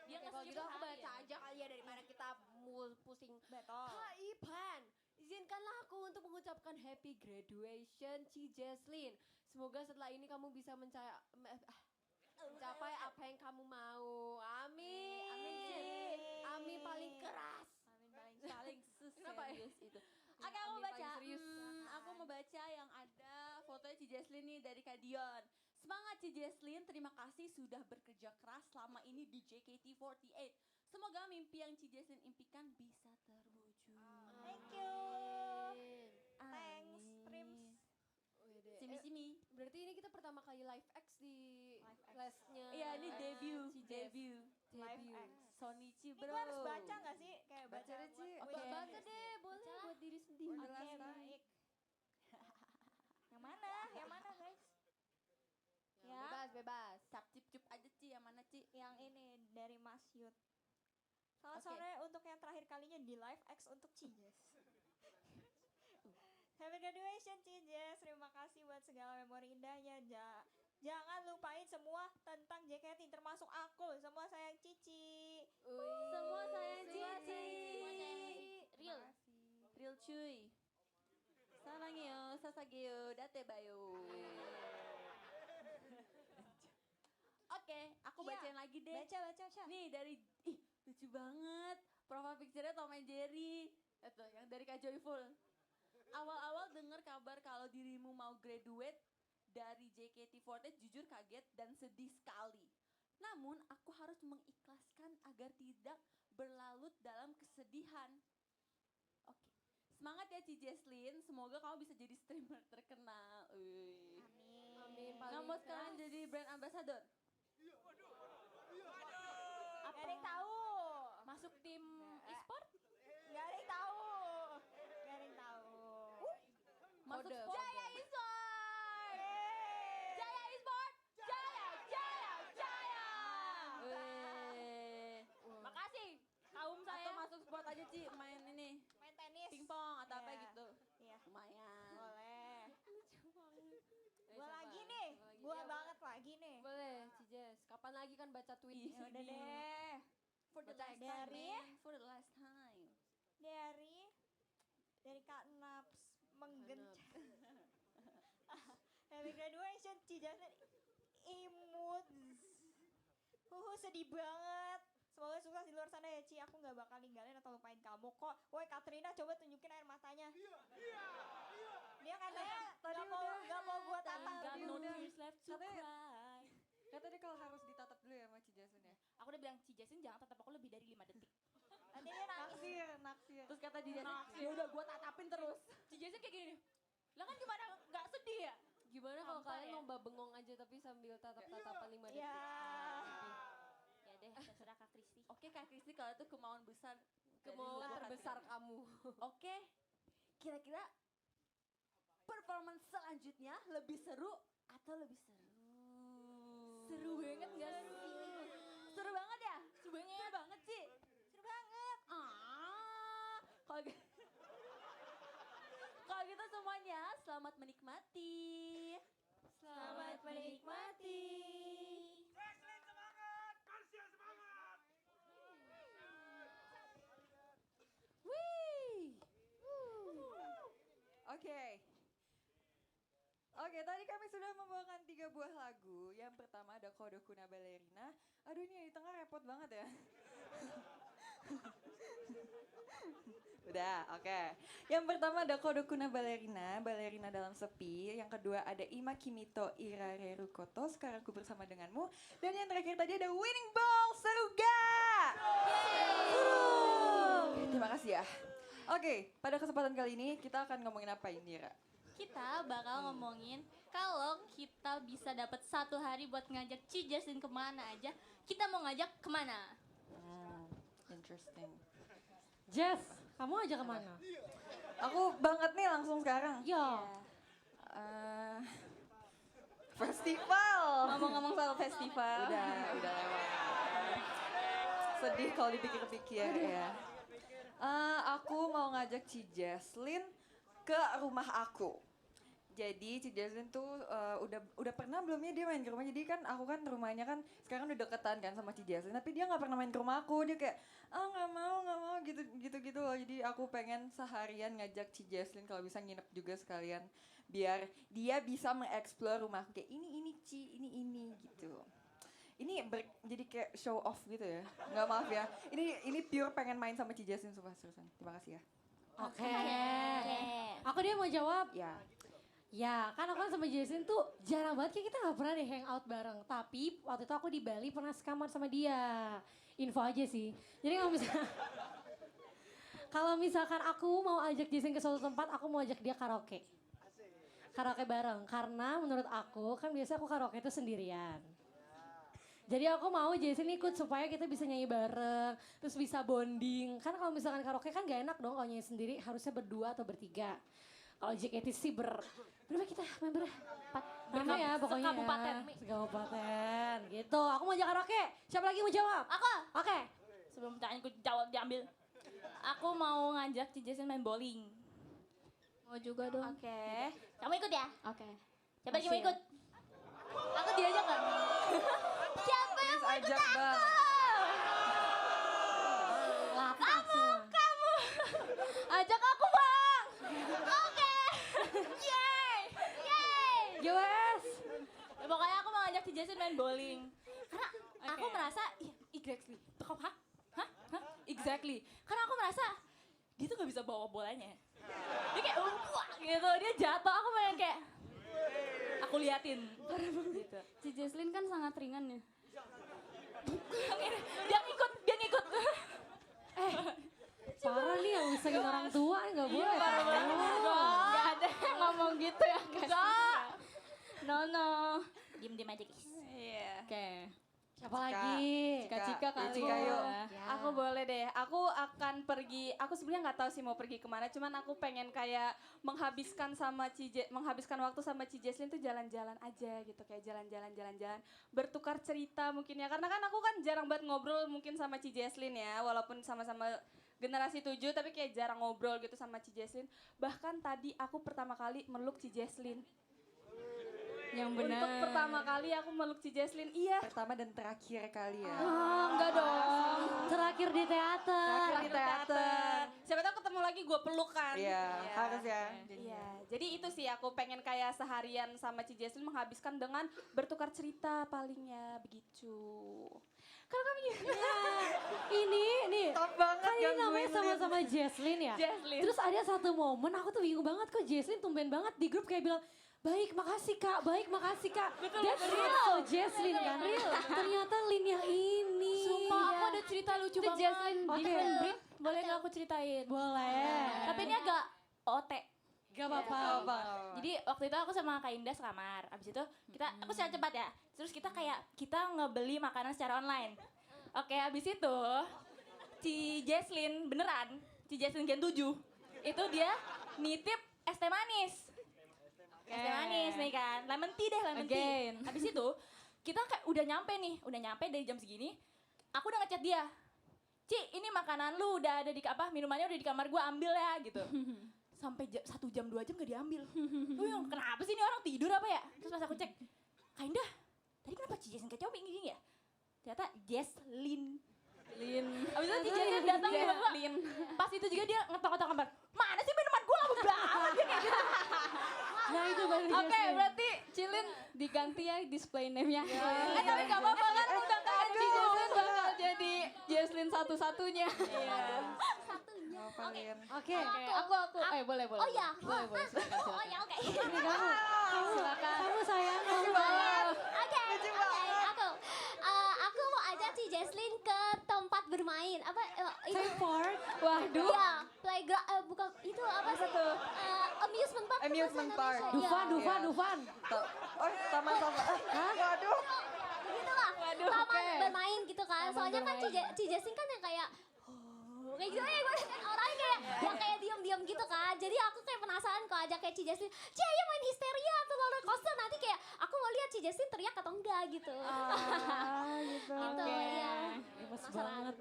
Dia Oke, nggak kalau setuju gitu aku hari baca ya? aja kali ya daripada kita pusing. Betul. Kak Ipan, izinkanlah aku untuk mengucapkan happy graduation Ci Jesslyn. Semoga setelah ini kamu bisa mencapai apa yang kamu mau. Amin. Amin. Amin paling keras. Amin paling Kenapa ya? serius itu. Ya, Oke, aku amin, baca. paling serius. Aku mau baca yang ada fotonya Ci Jesslyn nih dari Kak Dion. Semangat Ci Jesslyn, terima kasih sudah bekerja keras selama ini di JKT48. Semoga mimpi yang Ci Jesslyn impikan bisa terwujud. Thank you. Thanks, Amin. Trims. Wede. Simi-simi. Berarti ini kita pertama kali live X di Live X. lesnya. Iya, ini debut, Ci Jess. debut. Live Debut. X. Sonichi Ini bro. gue harus baca gak sih? Kayak Baca baca deh, Ci. Oke, Oke. baca deh, boleh Bacalah. buat diri sendiri. Udah Oke, last time. baik. Yang mana? Yang mana, guys? Ya. Bebas, bebas. Cap cip cup aja Ci, yang mana Ci? Yang ini dari Mas Yud. Selamat Oke. sore untuk yang terakhir kalinya di Live X untuk Cijes. Happy graduation Cijes. Terima kasih buat segala memori indahnya. Jangan lupain semua tentang JKT termasuk aku. Semua sayang Cici. Semua sayang Semua Cici. Real. Real cuy. Sarangyo, sasagyo, date bayo. Oke, aku Iya. bacain lagi deh. Baca Syah. Nih dari lucu banget. Profile picture-nya Tom and Jerry. Itu yang dari Kak Joyful. Awal-awal dengar kabar kalau dirimu mau graduate dari JKT48 jujur kaget dan sedih sekali. Namun aku harus mengikhlaskan agar tidak berlarut dalam kesedihan. Oke. Semangat ya Ci Jesslyn, semoga kamu bisa jadi streamer terkenal. Uy. Amin, Nggak paling mau sekalian jadi brand ambassador? Gak ada yang tahu. Masuk tim e-sport? Gak ada yang tahu. Gak ada yang tahu. Masuk Kode, sport? kode. e-sport! Jaya e-sport! Jaya, jaya, jaya! Weh. Makasih kaum saya. Atau masuk sport aja Ci, main ini Main tenis. pingpong atau apa Iya. gitu. Iya. Lumayan. Boleh. Gua sabar. lagi nih. Lagi. Gua Iya, banget lagi nih. Boleh, Cijes. Kapan lagi kan baca tweet di Ya udah sini? deh. For the Baca last time, dari man. For the last time. dari Kak Naps menggencet. Happy graduation Cijasen imut. Sedih banget. Semoga sukses di luar sana ya Ci. Aku gak bakal ninggalin atau lupain kamu kok. Woi Katrina coba tunjukin air matanya. Dia katanya gak mau gua tatap. Got Tadi no udah. tears left to Katanya- cry. Kata dia kalau harus ditatap dulu ya sama Ci Jason ya. Aku udah bilang Ci Jesslyn jangan tatap aku lebih dari 5 detik. Nanti dia nangis. Naksir. Terus kata dia, ya udah gua tatapin terus. Ci Jesslyn kayak gini nih. Lah kan gimana nggak sedih ya? Gimana kalau Hampa kalian ya? lomba bengong aja tapi sambil tatap-tatapan 5 detik? Ya. Ya deh, terserah Kak Kristi. Oke Kak Kristi, kalau itu kemauan besar. dari Kemauan Luka terbesar Katrin. kamu. Oke, kira-kira performance selanjutnya lebih seru atau lebih seru? Seru banget gak sih? Seru banget ya? Seru banget. Seru banget sih. Seru banget. Kalau gitu, kalau gitu semuanya selamat menikmati. Selamat menikmati. Wih. Oke. Oke, tadi kami sudah membawakan 3 buah lagu. Yang pertama ada Kodokuna Ballerina. Aduh ini di tengah repot banget ya. Udah, oke. Yang pertama ada Kodokuna Ballerina, Ballerina dalam sepi. Yang kedua ada Ima Kimito Irareru Koto, Sekarang Ku Bersama Denganmu. Dan yang terakhir tadi ada Winning Ball, seru gak? Oke, terima kasih ya. Oke, pada kesempatan kali ini kita akan ngomongin apa ini, Ra? Kita bakal ngomongin kalau kita bisa dapat 1 hari buat ngajak Ci Jesslyn kemana aja, kita mau ngajak kemana? Interesting. Jess, kamu ajak kemana? Aku banget nih langsung sekarang. Ya. Eh, festival. Ngomong-ngomong soal festival. Udah lewat. Sedih kalau dipikir-pikir ya. Aku mau ngajak Ci Jesslyn ke rumah aku. Jadi Ci Jesslyn tuh udah pernah belumnya dia main ke rumah. Jadi kan aku kan rumahnya kan sekarang udah deketan kan sama Ci Jesslyn. Tapi dia nggak pernah main ke rumah aku. Dia kayak nggak mau gitu loh. Jadi aku pengen seharian ngajak Ci Jesslyn kalau bisa nginep juga sekalian. Biar dia bisa mengeksplor rumahku kayak ini Ci, ini gitu. Ini jadi kayak show off gitu ya. Nggak, maaf ya. Ini pure pengen main sama Ci Jesslyn sumpah seriusan. Terima kasih ya. Oke. Aku dia mau jawab. Ya. Ya, kan aku kan sama Jason tuh jarang banget kayak kita gak pernah deh hangout bareng. Tapi waktu itu aku di Bali pernah sekamar sama dia. Info aja sih. Jadi kalau misalkan aku mau ajak Jason ke suatu tempat, aku mau ajak dia karaoke. Karaoke bareng. Karena menurut aku, kan biasa aku karaoke itu sendirian. Jadi aku mau Jason ikut supaya kita bisa nyanyi bareng, terus bisa bonding. Kan kalau misalkan karaoke kan gak enak dong kalau nyanyi sendiri, harusnya berdua atau bertiga. Kalau JKT sih berapa kita membernya? 4. Berapa ya pokoknya Sekabupaten, ya. Mi. Sekabupaten gitu. Aku mau ajak karaoke. Siapa lagi mau jawab? Aku. Oke. Sebelum pertanyaanku jawab diambil. Aku mau ngajak Ci Jesslyn main bowling. Mau juga dong. Oke. Kamu ikut ya? Oke. Siapa lagi mau ikut? Aku diajak kan? Siapa yang Please ajak bang. kamu? Ajak aku bang. Oke. Yeay. Yes. Ya, pokoknya aku mau ngajak Ci Jesslyn main bowling. Karena aku merasa, exactly. Hah? Exactly. Karena aku merasa dia tuh gak bisa bawa bolanya. Dia kayak wah gitu, dia jatuh. Aku pengen kayak aku liatin. Gitu. Ci Jesslyn kan sangat ringan ya. Dia ngikut. Parah nih yang usangin orang tua gak boleh. Gak ada yang ngomong gitu ya. Enggak. No. Diem aja guys. Iya. Oke. Siapa lagi? Cika kali Cika ya. yuk. Aku boleh deh. Aku akan pergi. Aku sebenarnya nggak tahu sih mau pergi kemana. Cuman aku pengen kayak menghabiskan waktu sama Ci Jesslyn tuh jalan-jalan aja gitu. Kayak jalan-jalan. Bertukar cerita mungkin ya. Karena kan aku kan jarang banget ngobrol mungkin sama Ci Jesslyn ya. Walaupun sama-sama generasi 7 tapi kayak jarang ngobrol gitu sama Ci Jesslyn. Bahkan tadi aku pertama kali meluk Ci Jesslyn. Yang Untuk pertama kali aku meluk Ci Jesslyn. Iya. Pertama dan terakhir kali ya. Enggak dong. Terakhir di teater. Terakhir di teater. Siapa tahu ketemu lagi gue peluk kan. Iya, harus ya. Iya, jadi itu sih aku pengen kayak seharian sama Ci Jesslyn menghabiskan dengan bertukar cerita palingnya begitu. Kalau kamu gimana? Ini nih. Top banget Kan ini namanya gangguin sama-sama Jesslyn ya. Jesslyn. Terus ada satu momen aku tuh bingung banget kok Jesslyn tumben banget di grup kayak bilang baik makasih kak. That's real. So Jesslyn kan. Ternyata Lin yang ini. Sumpah aku ada cerita lucu Itu banget. Jesslyn Oke. Different breed, boleh gak aku ceritain? Boleh. Tapi ini agak OT. Gak apa-apa. Apa? Jadi waktu itu aku sama Kak Indah sekamar. Abis itu aku secara cepat ya. Terus kita ngebeli makanan secara online. Oke, abis itu Ci Jesslyn beneran, Ci Jesslyn Gen 7 itu dia nitip es teh manis. Es teh manis nih kan, lemon tea deh, lemon tea. Abis itu kita kayak udah nyampe dari jam segini. Aku udah ngechat dia, Ci ini makanan lu udah ada di minumannya udah di kamar gua, ambil ya gitu. Sampai 1 jam 2 jam gak diambil. Kenapa sih ini orang tidur apa ya? Terus pas aku cek, Kak Indah, tadi kenapa Ci Jesslyn kecap gini ya? Ternyata Jesslyn. Abis itu Ci Jesslyn datang tiba-tiba. Pas itu juga dia ngetok-ngetok kamar. Mana sih minuman gue lama banget dia kayak gitu. Nah itu baru Oke, berarti Cilin diganti ya display name-nya. Tapi gak apa-apa kan udah kan Ci Jesslyn bakal jadi Jesslyn satu-satunya. Satunya. Oke. Aku. Boleh. Oh ya. Boleh. Silakan. Oh ya, oke. Ini kamu sayang. Oke, aku. Aku mau ajak si Jesslyn ke tempat bermain. Apa itu? Theme park. Waduh. Ya, playground. Bukan itu apa sih? Amusement park. Amusement park. Dufan. Oh, taman sama. Waduh. Begitulah. Taman oke. bermain gitu kan. Soalnya kan si Jesslyn kan yang kayak kayak gitu ya, gue kan orangnya kayak yang kayak diam-diam gitu kan. Jadi aku kayak penasaran kalau ajak kayak Ci Jesslyn, Ci ayo main histeria atau roller coaster, nanti kayak aku mau lihat Ci Jesslyn teriak atau enggak gitu. Gitu. Gitu ya. Gemes banget.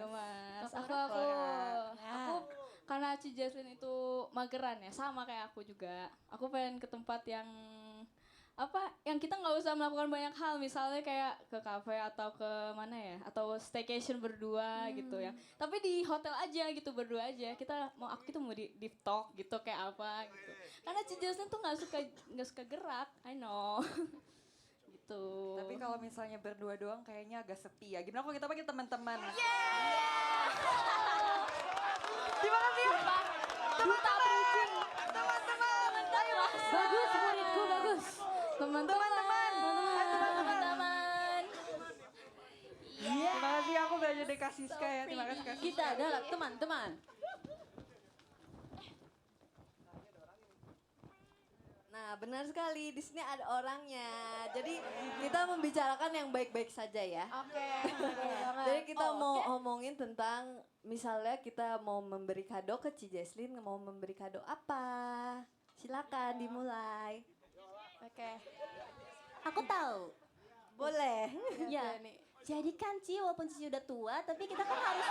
Gemas. Aku Ya. karena Ci Jesslyn itu mageran ya, sama kayak aku juga. Aku pengen ke tempat yang yang kita nggak usah melakukan banyak hal, misalnya kayak ke kafe atau ke mana ya, atau staycation berdua gitu ya. Tapi di hotel aja gitu, berdua aja. Aku mau di deep talk gitu kayak apa gitu. Karena Ci Jesslyn tuh nggak suka gerak, I know. Gitu. Tapi kalau misalnya berdua doang kayaknya agak sepi ya. Gimana kalau kita panggil teman-teman? Terima kasih ya. Teman-teman. Ayo. Bagus muridku, bagus. Teman-teman. Iya. Terima kasih, aku belajar dari Kak Siska ya. Terima kasih Kak Siska. Kita adalah teman-teman. Nah, benar sekali. Di sini ada orangnya. Jadi kita membicarakan yang baik-baik saja ya. Oke. Jadi kita mau ngomongin tentang misalnya kita mau memberi kado ke Ci Jesslyn, mau memberi kado apa? Silakan dimulai. Oke. Aku tahu. Boleh. Ya. Jadi kan Ci, walaupun Cici udah tua, tapi kita kan harus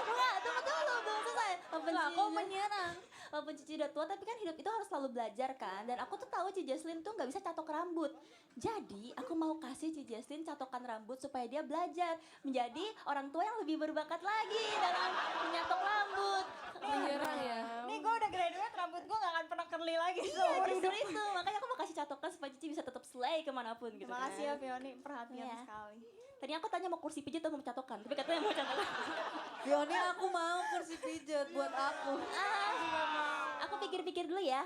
enggak, tunggu dulu, belum selesai. Walaupun Cici menyerang. Walaupun Cici udah tua, tapi kan hidup itu harus selalu belajar kan. Dan aku tuh tahu Ci Jesslyn tuh nggak bisa catok rambut. Jadi aku mau kasih Ci Jesslyn catokan rambut supaya dia belajar menjadi orang tua yang lebih berbakat lagi dalam menyatok rambut. Menyerang ya. Nih gue udah graduate, rambut gue gak akan pernah curly lagi. Iya, justru itu. Makanya aku mau kasih catokan supaya Cici bisa tetap slay kemanapun gitu. Terima kasih ya kan. Fioni, perhatian Iya. sekali. Tadi aku tanya mau kursi pijat atau mau catokan, tapi katanya mau catokan. Fioni, aku mau kursi pijat buat aku. Aku pikir-pikir dulu ya.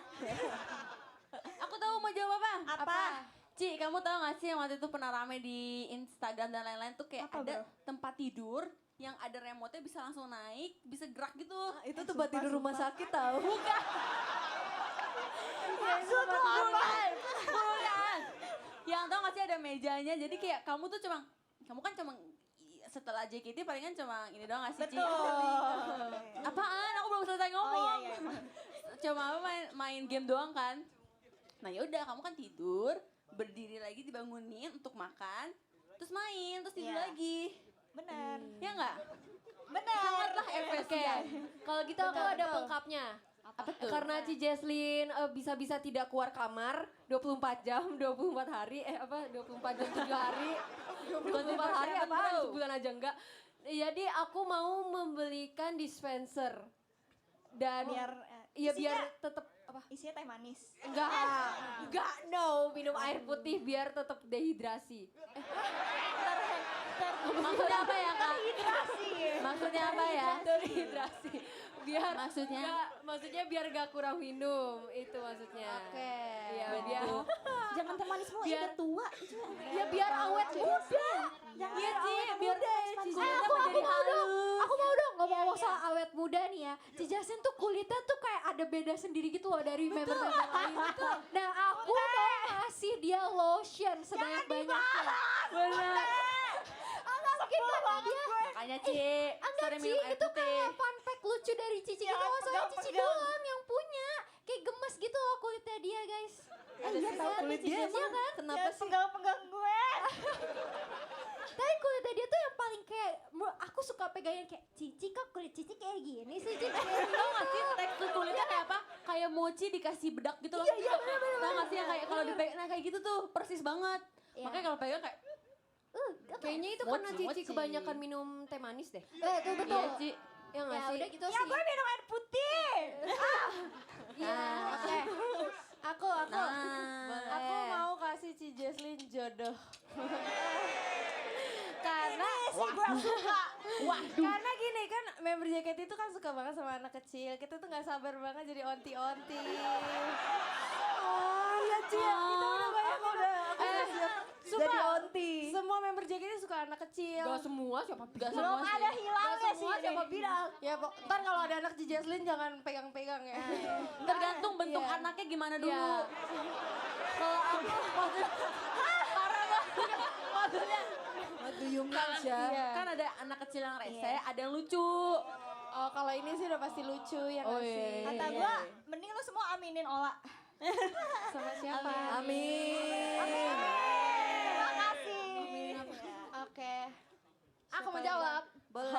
Aku tahu mau jawab apa? Apa? Ci, kamu tahu gak sih yang waktu itu pernah rame di Instagram dan lain-lain tuh kayak Apa, ada bro? tempat tidur yang ada remote-nya bisa langsung naik, bisa gerak gitu. Itu tempat tidur rumah sakit tahu. Maksudnya bukan. Yang tau gak sih ada mejanya, jadi kayak kamu kan cuma setelah JKT palingan cuma ini doang gak sih, Ci? Apaan? Aku belum selesai ngomong. Cuma main game doang kan. Nah yaudah, kamu kan tidur, berdiri lagi dibangunin untuk makan, terus main, terus tidur Iya. lagi. Bener. Ya enggak? Bener. Sangatlah efisien. Kalau gitu aku ada pengkapnya. Apa tuh? Karena Ci Jesslyn bisa-bisa tidak keluar kamar 24 jam, 24 hari, 24 jam 7 hari. 24 hari apa? Sebulan aja enggak. Jadi aku mau membelikan dispenser. Dan Biar ya isinya- biar tetap apa? isinya teh manis. Enggak, no, minum air putih biar tetap dehidrasi. Maksudnya apa ya, Kak? Hidrasi. Maksudnya apa ya? Dehidrasi. Biar Maksudnya? maksudnya biar gak kurang minum, itu maksudnya. Oke. Iya, biar Jangan teh manis mulu, Biar- udah tua. ya biar awet muda. Jangan Iya, Ci, awet biar muda, Ci ekspansi. Jesslyn aku menjadi mau dong. halus. Aku mau dong, nggak mau usah awet muda nih ya, Ci Jaslyn tuh kulitnya tuh kayak ada beda sendiri gitu loh dari member-member lain. Nah aku mau kasih dia lotion sebanyak-banyaknya. Benar. Enggak mungkin kan dia. Makanya Ci, Enggak sering Ci, minum air itu putih. kayak fun fact lucu dari Cici gitu loh. Soalnya Cici doang yang punya. Kayak gemes gitu loh kulitnya dia guys. Iya tahu kulit dia emang kan? kenapa sih? Pegang-pegang gue. Tapi kulitnya dia tuh yang paling kayak, aku suka pegangin kayak, Cici kok kulit Cici kayak gini sih Cici. Tau gak sih tekstur kulitnya kayak apa? Kayak mochi dikasih bedak gitu loh. Iya bener. Tau gak sih yang kayak kalau dipegang, nah kayak gitu tuh persis banget. Iya. Makanya kalau pegang kayak Kayaknya itu karena Mochi, Cici mochi. kebanyakan minum teh manis deh. Itu betul. Iya Ci. Ya nggak Ya sih? udah gitu Ya sih. gue minum air putih. Iya, oke. Aku Boleh. aku mau kasih Ci Jaslyn jodoh. Karena Gue suka. karena gini kan member JKT itu kan suka banget sama anak kecil. Kita tuh nggak sabar banget jadi onti-onti. Oh iya Ci, kita udah banyak udah. Jadi onti. Semua member JKT suka anak kecil. Gak semua siapa bilang. Belum ada hilangnya sih. Siapa bilang? Ya ntar kalau ada anak Ci Jaslyn jangan pegang-pegang ya. Tergantung bentuk Iya. anaknya gimana dulu. Iya. Kalau aku maksudnya parah banget. Maksudnya What do you mean, Sya? Iya. kan ada anak kecil yang rese, ada yang lucu. Oh kalau ini sih udah pasti lucu ya Oh, nggak iya, sih? iya, Kata gue, mending lu semua aminin Ola. Sama siapa? Amin. Terima kasih. Oke. Siapa Aku mau yang jawab. Boleh.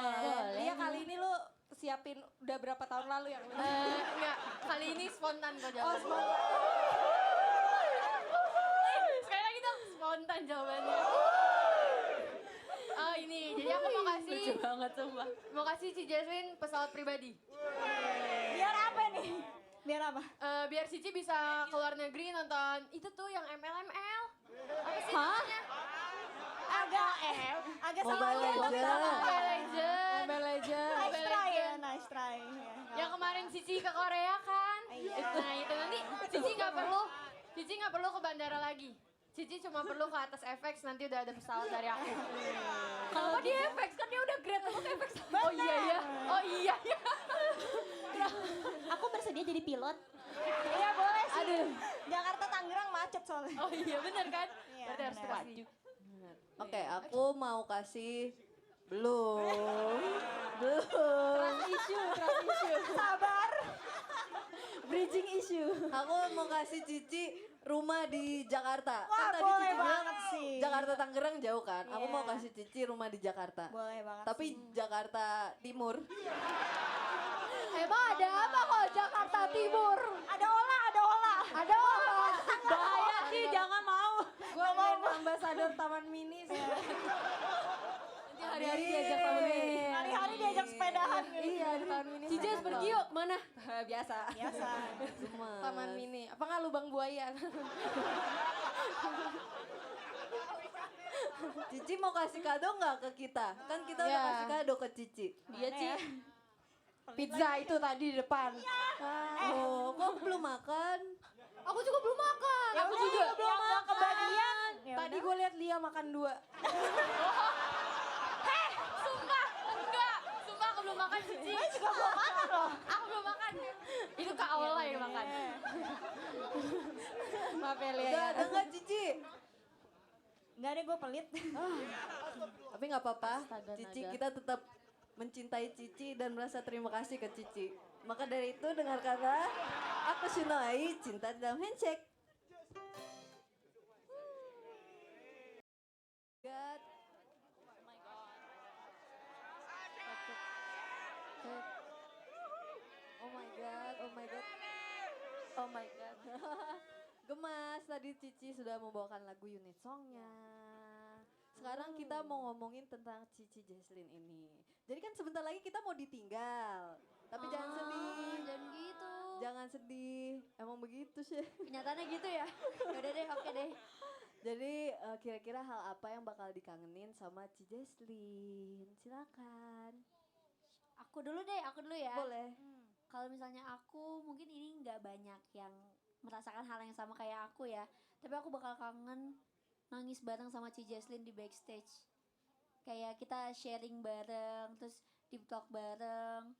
Dia kali ini lu siapin udah berapa tahun lalu yang Enggak, kali ini spontan kok jawabannya. spontan. Sekali lagi dong, spontan jawabannya. Oh ini, jadi aku mau kasih lucu banget sumpah. Mau kasih Ci Jaslyn pesawat pribadi. Biar apa nih? Biar apa? Biar Cici bisa ke luar negeri nonton itu tuh yang ML. Apa sih namanya? Agak Mobile salah. Legends. Mobile Legends. Mobile Legends. Nice Mobile try ya, Legends. nice try. Ya. Yang kemarin Cici ke Korea kan? Iya. Nah itu nanti Cici nggak perlu ke bandara lagi. Cici cuma perlu ke atas FX, nanti udah ada pesawat dari aku. Kalau dia FX kan dia udah grade aku ke FX. Oh iya ya. Oh iya ya. Aku bersedia jadi pilot. Iya boleh sih. Aduh. Jakarta Tangerang macet soalnya. Oh iya benar kan? Iya, Berarti harus benar. kasih. Oke, aku mau kasih belum. Sabar. Bridging issue. Aku mau kasih Cici rumah di Jakarta. Wah, Kan tadi boleh Cici bilang banget sih. Jakarta Tangerang jauh kan? Aku Iya. mau kasih Cici rumah di Jakarta. Boleh banget Tapi sih. Jakarta Timur. Emang ada apa kok Jakarta Timur? Ada Ola, ada Ola. Ada apa? Bahaya sih, jangan mau. Gue main ambasador Taman Mini sih. Nanti hari-hari diajak taman mini. Hari-hari diajak sepedahan gitu. Iya di Taman Mini. Cici seru pergi banget. yuk, mana? Biasa. Biasa. Gemes. Taman Mini. Apa nggak lubang buaya? Cici mau kasih kado nggak ke kita? Kan kita udah Iya. kasih kado ke Cici. Iya Ci. Pizza itu tadi di depan. Oh, kok belum makan? Aku juga belum makan. Aku juga. Belum mau kebagian. Ya Tadi udah. gue lihat Lia makan 2. Sumpah, enggak. Sumpah aku belum makan Cici. Gue juga belum makan loh. Aku belum makan. Itu Kak Aula yang makan. Maaf ya Lia. Udah ada nggak Cici? Enggak deh, gue pelit. Tapi nggak apa-apa. Astaga, Cici naga. kita tetap mencintai Cici dan merasa terima kasih ke Cici. Maka dari itu dengar kata aku Shunoi cinta dalam handshake. God. Oh my god, oh my god. Oh my god. Gemas, tadi Cici sudah membawakan lagu unit songnya. Sekarang kita mau ngomongin tentang Cici Jaslyn ini. Jadi kan sebentar lagi kita mau ditinggal. Tapi jangan sedih. Jangan gitu. Jangan sedih. Emang begitu sih. Kenyataannya gitu ya. Udah deh, oke deh. Jadi kira-kira hal apa yang bakal dikangenin sama Cici Jaslyn? Silakan. Aku dulu ya. Boleh. Kalau misalnya aku mungkin ini nggak banyak yang merasakan hal yang sama kayak aku ya. Tapi aku bakal kangen nangis bareng sama Ci Jaslyn di backstage. Kayak kita sharing bareng, terus deep talk bareng.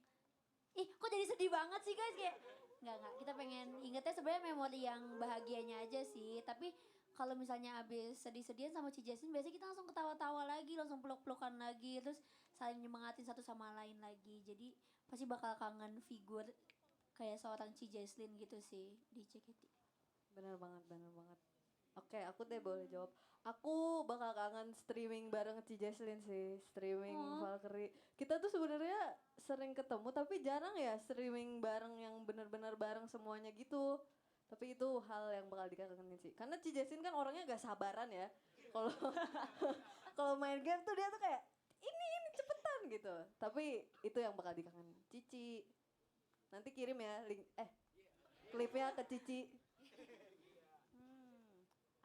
Ih, kok jadi sedih banget sih guys kayak nggak kita pengen ingetnya sebenarnya memori yang bahagianya aja sih. Tapi kalau misalnya abis sedih-sedihan sama Ci Jesslyn biasanya kita langsung ketawa-tawa lagi, langsung peluk-pelukan lagi, terus saling nyemangatin satu sama lain lagi. Jadi pasti bakal kangen figur kayak seorang Ci Jesslyn gitu sih di JKT. Bener banget, bener banget. Oke, aku deh boleh jawab. Aku bakal kangen streaming bareng Ci Jesslyn sih, streaming Valkyrie. Kita tuh sebenarnya sering ketemu tapi jarang ya streaming bareng yang bener-bener bareng semuanya gitu. Tapi itu hal yang bakal dikangenin sih. Karena Ci Jesslyn kan orangnya gak sabaran ya. Kalau kalau main game tuh dia tuh kayak ini cepetan gitu. Tapi itu yang bakal dikangenin. Cici. Nanti kirim ya link klipnya ke Cici.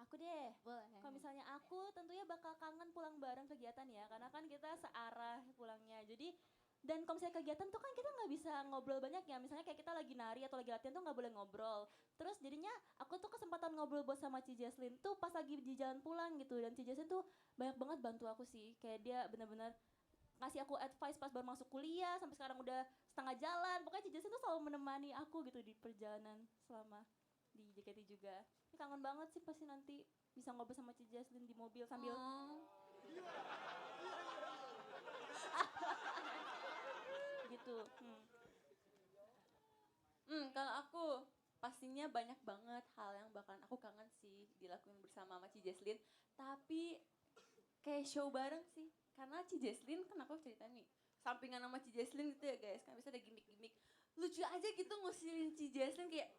Aku deh. Boleh. Kalau misalnya aku tentunya bakal kangen pulang bareng kegiatan ya, karena kan kita searah pulangnya. Jadi dan kalau misalnya kegiatan tuh kan kita nggak bisa ngobrol banyak ya. Misalnya kayak kita lagi nari atau lagi latihan tuh nggak boleh ngobrol. Terus jadinya aku tuh kesempatan ngobrol buat sama Ci Jesslyn tuh pas lagi di jalan pulang gitu. Dan Ci Jesslyn tuh banyak banget bantu aku sih. Kayak dia benar-benar ngasih aku advice pas baru masuk kuliah sampai sekarang udah setengah jalan. Pokoknya Ci Jesslyn tuh selalu menemani aku gitu di perjalanan selama di JKT juga. Ini kangen banget sih pasti nanti bisa ngobrol sama Ci Jesslyn di mobil sambil gitu. Kalau aku pastinya banyak banget hal yang bakalan aku kangen sih dilakuin bersama sama Ci Jesslyn. Tapi kayak show bareng sih. Karena Ci Jesslyn kan aku cerita nih. Sampingan sama Ci Jesslyn gitu ya guys. Kan bisa ada gimmick-gimmick. Lucu aja gitu ngusilin Ci Jesslyn kayak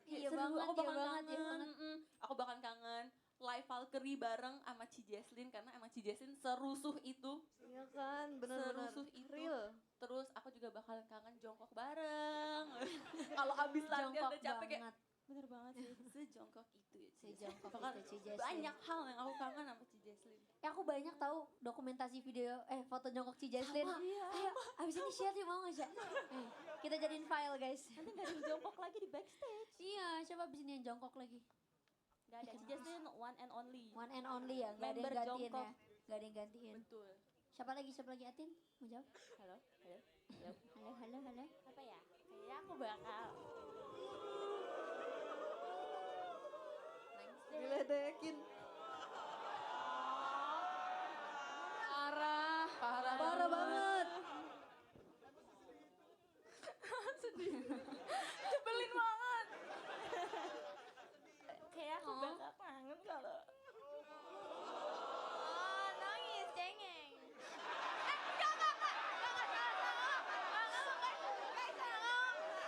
Iya seru, banget, aku bakal iya banget, iya kangen. banget. Aku bakal kangen live Valkyrie bareng sama Ci Jesslyn karena emang Ci Jesslyn serusuh itu. Iya kan, bener-bener Serusuh itu. real. Terus aku juga bakalan kangen jongkok bareng. Kalau abis latihan Jongkok udah capek kayak banget. bener banget sih. Sejongkok itu ya. Sejongkok Bahkan itu Ci Jesslyn. banyak hal yang aku kangen sama Ci Jesslyn. Ya aku banyak tahu dokumentasi video foto jongkok Ci Jesslyn. Ayo, abis ini share yuk mau nggak Sya? Kita jadiin file guys. Nanti nggak ada yang jongkok lagi di backstage. Iya, coba abis ini yang jongkok lagi. Nggak ada. Ci Jesslyn one and only. One and only ya, nggak ada yang Member gantiin jongkok. ya. Nggak ada yang gantiin. Betul. Siapa lagi Atin? Mau jawab? Halo. Halo. Apa ya? Kayaknya aku bakal Diledekin. Parah banget. Nyebelin banget. kayak aku bakal kangen kalau Nangis, cengeng.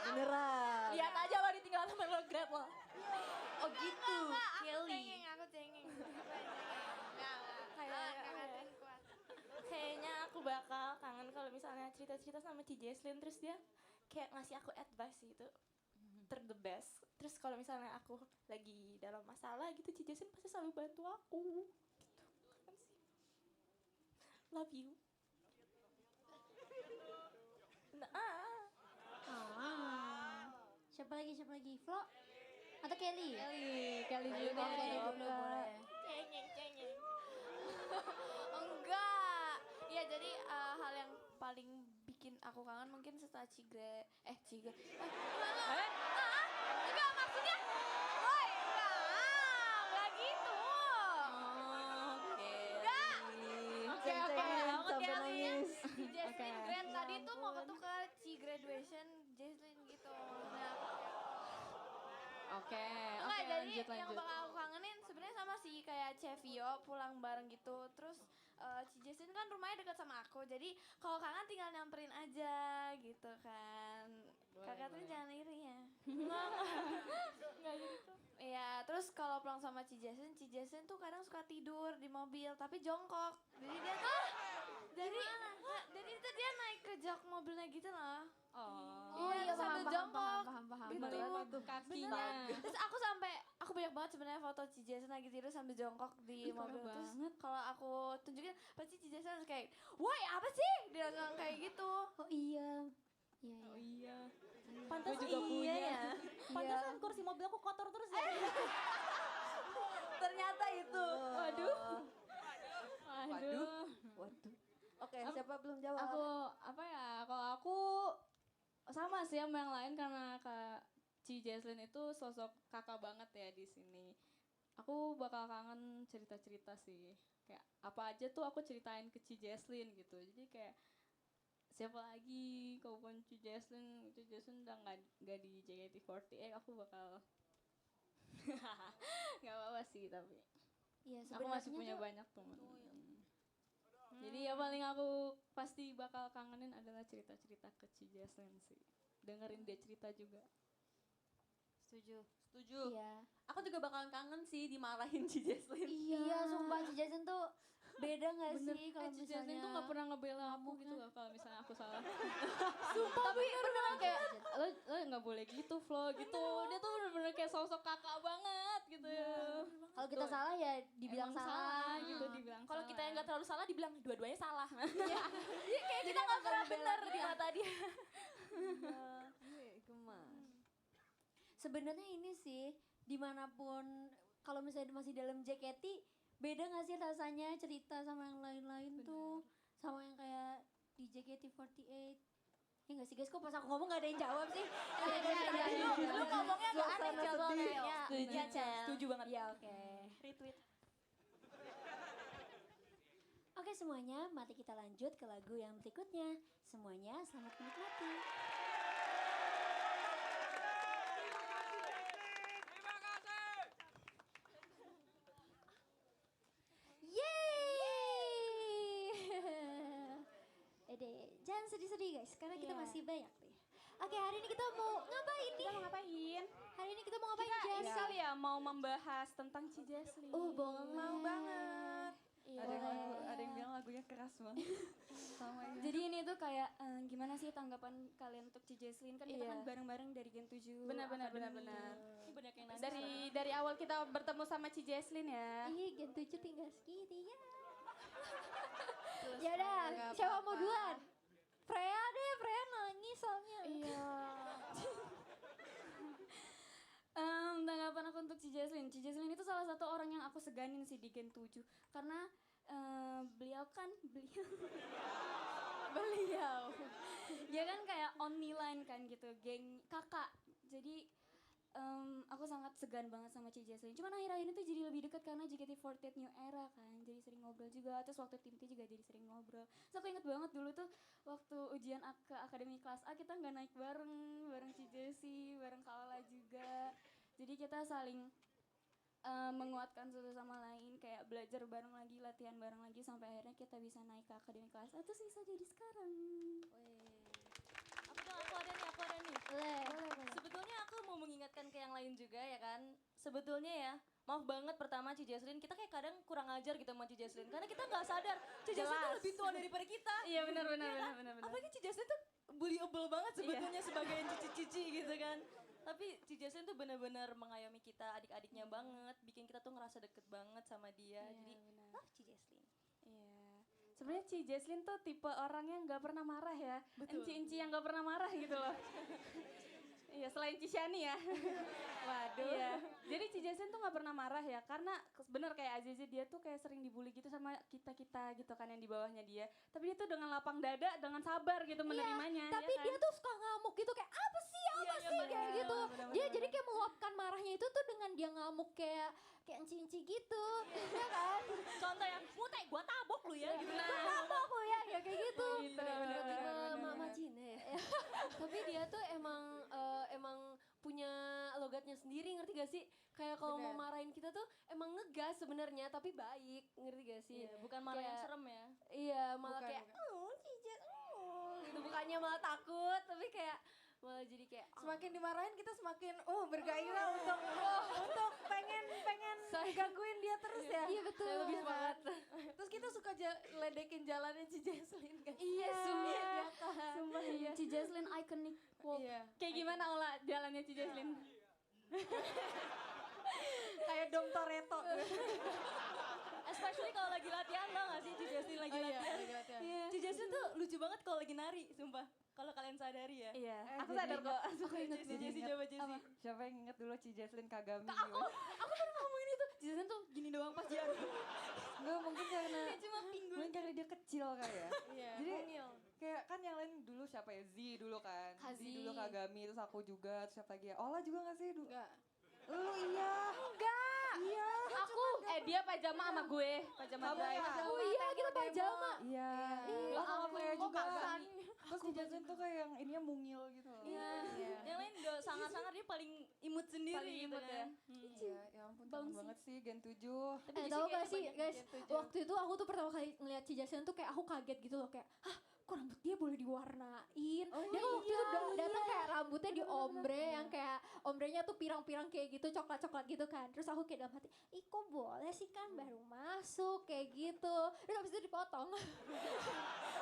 Beneran. lihat aja lo ditinggal sama lo grab lo. Oh gitu. Kelly. Aku cengeng. Kayaknya aku bakal kangen kalau misalnya cerita-cerita sama Ci Jesslyn terus dia kayak ngasih aku advice gitu the best. Terus kalau misalnya aku lagi dalam masalah gitu Ci Jesslyn pasti selalu bantu aku gitu kan sih. Love you. Siapa lagi? Flo? Atau Kelly? Kelly juga. Kelly dulu boleh. Cengeng. Enggak. Ya jadi hal yang paling bikin aku kangen mungkin setelah Cigre. Enggak maksudnya. Woi, enggak gitu. Oke, sampai nangis. Jesslyn Grand tadi tuh mau tuh ke Graduation Jesslyn gitu. Oke, Enggak, jadi lanjut. yang bakal aku kangenin sebenarnya sama sih kayak Chevio pulang bareng gitu. Terus Ci Jesslyn kan rumahnya dekat sama aku. Jadi kalau kangen tinggal nyamperin aja gitu kan. Kakak tuh jangan iri ya. Enggak gitu. Iya, terus kalau pulang sama Ci Jesslyn tuh kadang suka tidur di mobil tapi jongkok. Jadi dia tuh jadi itu dia naik ke jok mobilnya gitu loh. Oh Iya, iya, sambil jongkok. paham. Gitu. Kakinya. Terus aku banyak banget sebenarnya foto Ci Jesslyn lagi tidur sambil jongkok di mobil. Terus kalau aku tunjukin pasti Ci Jesslyn harus kayak, "Woi, apa sih?" Dia ngomong kayak gitu. Oh iya. Iya. Pantas juga punya. ya. Pantasan kursi mobil aku kotor terus ya. Ternyata itu. Waduh. Waduh. Oke, siapa belum jawab? Aku apa ya? Kalau sama sih sama yang lain karena Kak Ci Jesslyn itu sosok kakak banget ya di sini. Aku bakal kangen cerita-cerita sih. Kayak apa aja tuh aku ceritain ke Ci Jesslyn gitu. Jadi kayak siapa lagi kalau bukan Ci Jesslyn udah nggak di JKT48 aku bakal nggak apa-apa sih tapi Iya, aku masih sebenarnya punya tuh banyak teman. Jadi ya paling aku pasti bakal kangenin adalah cerita-cerita ke Ci Jesslyn sih. Dengerin dia cerita juga. Setuju. iya. Aku juga bakalan kangen sih dimarahin Ci Jesslyn. Iya, sumpah Ci Jesslyn tuh beda gak sih kalau Ci Jesslyn misalnya tuh gak pernah ngebela aku gitu loh kalau misalnya aku salah. Sumpah Tapi beneran kayak Jen. lo nggak boleh gitu Flo gitu. Dia tuh bener-bener kayak sosok kakak banget gitu ya. Kalau kita salah ya dibilang Emang salah gitu dibilang Kalau salah. kita yang nggak terlalu salah dibilang dua-duanya salah. Iya, kayak kita nggak pernah benar di mata dia. Sebenarnya ini sih dimanapun kalau misalnya masih dalam JKT beda gak sih rasanya cerita sama yang lain-lain tuh sama yang kayak di JKT48 ya gak sih guys kok pas aku ngomong gak ada yang jawab sih Lu ngomongnya nggak aneh Suasana jawabnya. sedih. Ya, Setuju, iya, Cel. Setuju banget. ya oke Retweet. Oke semuanya mari kita lanjut ke lagu yang berikutnya semuanya selamat menikmati. Yeay! Jangan sedih-sedih guys, karena kita masih banyak nih. Oke, hari ini kita mau ngapain nih? Ngapain? Hari ini kita mau ngapain, Kita Jas? ini kali ya mau membahas tentang Ci Jesslyn. Boleh. Mau banget. Iya. Ada yang bilang lagunya keras banget. Sama ya. Jadi ini tuh kayak gimana sih tanggapan kalian untuk Ci Jesslyn? Kan kita Iya. kan bareng-bareng dari Gen 7. Benar. Ini banyak yang nanya. Dari awal kita bertemu sama Ci Jesslyn ya. Ih, Gen 7 tinggal segini ya. Ya udah, siapa mau duluan? Freya deh, Freya nangis soalnya. Iya. Tanggapan aku untuk Ci Jesslyn. Ci Jesslyn itu salah satu orang yang aku seganin sih di Gen 7. Karena beliau dia kan kayak only line kan gitu, geng kakak. Jadi aku sangat segan banget sama Ci Jesslyn. Cuman akhir-akhir ini tuh jadi lebih dekat karena JKT48 New Era kan. Jadi sering ngobrol juga. Terus waktu tim T juga jadi sering ngobrol. Terus aku inget banget dulu tuh waktu ujian ke akademi kelas A kita nggak naik bareng Ci Jessie, bareng Kala juga. Jadi kita saling menguatkan satu sama lain, kayak belajar bareng lagi, latihan bareng lagi sampai akhirnya kita bisa naik ke akademi kelas A terus bisa jadi sekarang. Aku ada nih. Boleh. Sebetulnya aku mau mengingatkan ke yang lain juga ya kan. Sebetulnya ya, maaf banget pertama Ci Jesslyn, kita kayak kadang kurang ajar gitu sama Ci Jesslyn. Karena kita nggak sadar Ci Jesslyn tuh lebih tua daripada kita. Iya benar. Apalagi Ci Jesslyn tuh bullyable banget sebetulnya sebagai cici-cici gitu kan. Tapi Ci Jesslyn tuh benar-benar mengayomi kita adik-adiknya banget, bikin kita tuh ngerasa deket banget sama dia. Jadi love Ci Jesslyn. Iya. Sebenarnya Ci Jesslyn tuh tipe orang yang nggak pernah marah ya. Enci-enci yang nggak pernah marah gitu loh. Iya, selain Cishani ya. Waduh. Iya. Jadi Ci Jesslyn tuh nggak pernah marah ya, karena bener kayak Azizi dia tuh kayak sering dibully gitu sama kita gitu kan yang di bawahnya dia. Tapi dia tuh dengan lapang dada, dengan sabar gitu menerimanya. Tapi ya kan? dia tuh suka ngamuk gitu kayak apa sih kayak gitu. Dia jadi kayak meluapkan marahnya itu tuh dengan dia ngamuk kayak enci-enci gitu. Ya kan? Contoh yang mute gua tabok lu ya gitu. Apa aku ya kayak gitu. Tipe Mama Cine. Tapi dia tuh emang punya logatnya sendiri, ngerti gak sih? Kayak kalau mau marahin kita tuh emang ngegas sebenarnya tapi baik, ngerti gak sih? Iya, bukan marah yang Kayak- serem ya. Iya, malah kayak Cijet, gitu. Bukannya malah takut, tapi kayak malah jadi kayak Semakin dimarahin kita semakin bergairah untuk pengen gangguin dia terus ya. Iya betul. saya lebih semangat. Terus kita suka ledekin jalannya Ci Jesslyn kan. Iya, Sumpah iya. Ci Jesslyn iconic walk. Iya. Kayak gimana olah jalannya Ci Jesslyn? Kayak Dom Toretto. Especially kalau lagi latihan tau gak sih Ci Jesslyn lagi latihan. Ci Jesslyn tuh lucu banget kalau lagi nari, sumpah. Kalau kalian sadari ya. Iya. Aku sadar kok. Aku inget Jessie coba Jessie. Siapa yang inget dulu Ci Jesslyn Kagami? Aku baru ngomongin itu. Ci Jesslyn tuh gini doang pas dia. Enggak mungkin karena Kayak cuma pinggul. dia kecil kali ya. Iya. Jadi kayak kan kan yang lain dulu siapa ya? Z dulu kan. Z Hazi. dulu Kagami, terus aku juga, terus siapa lagi ya? Ola juga gak sih? Enggak. Lu iya. Enggak. Iya. Aku dia pajama sama gue, pajama Kamu guys. ya? Oh iya kita pajama. Iya. Iya. Aku sama Freya juga. Paksan. Terus si Jason tuh kayak yang ininya mungil gitu loh. Iya. Yang lain udah sangar-sangar dia paling imut sendiri Paling gitu imut kan. ya. Iya, ya ampun kangen banget sih Gen 7. Tahu gak sih guys, Gen 7. waktu itu aku tuh pertama kali ngeliat Cijasen tuh kayak aku kaget gitu loh kayak, hah kok rambut dia boleh diwarnain. Dia kan waktu itu datang kayak rambutnya diombre yang kayak ombrenya tuh pirang-pirang kayak gitu, coklat-coklat gitu kan. Terus aku kayak dalam hati, ih kok boleh sih kan baru masuk kayak gitu. Terus habis itu dipotong.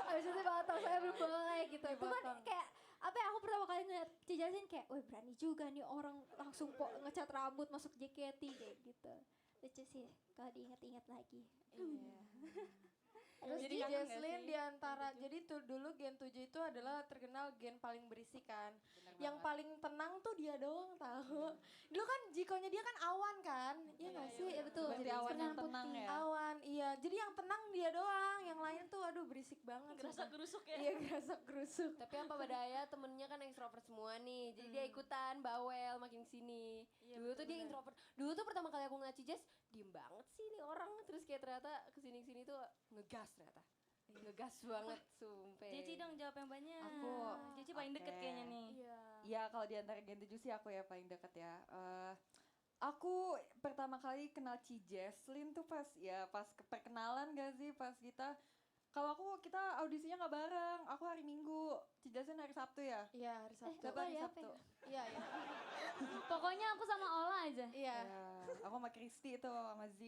Habis itu dipotong, saya belum boleh gitu. Cuman kayak apa ya, aku pertama kali ngeliat Cijasen kayak, wih berani juga nih orang langsung ngecat rambut masuk JKT kayak gitu. Lucu sih kalau diingat-ingat lagi. Terus Jadi jadi kangen gak Jesslyn sih? di antara jadi tuh dulu Gen 7 itu adalah terkenal gen paling berisik kan. Yang paling tenang tuh dia doang tahu. Dulu kan Jikonya dia kan awan kan? Iya enggak sih? Iya betul. Berarti awan yang Warna tenang putih. ya. Awan, iya. Jadi yang tenang dia doang, yang lain tuh aduh berisik banget. Gerasa gerusuk ya. Iya, gerasa gerusuk. Tapi apa badaya temennya kan ekstrovert semua nih. Jadi dia ikutan bawel makin sini. Dulu tuh dia introvert. Dulu tuh pertama kali aku ngeliat Cijes, diem banget sih nih orang. Terus kayak ternyata kesini-kesini tuh ngegas ternyata. Ngegas banget, sumpah. Cici dong jawab yang banyak. Aku, Cici paling deket oke. kayaknya nih. Iya. Iya kalau di antara Gen 7 sih aku ya paling deket ya. Aku pertama kali kenal Ci Jesslyn tuh pas perkenalan gak sih pas kita audisinya nggak bareng. Aku hari Minggu, Ci Jesslyn hari Sabtu ya. Iya, hari Sabtu. Siapa hari Sabtu? Iya, iya. Pokoknya aku sama Ola aja. Iya. Ya, aku sama Kristi itu sama Z.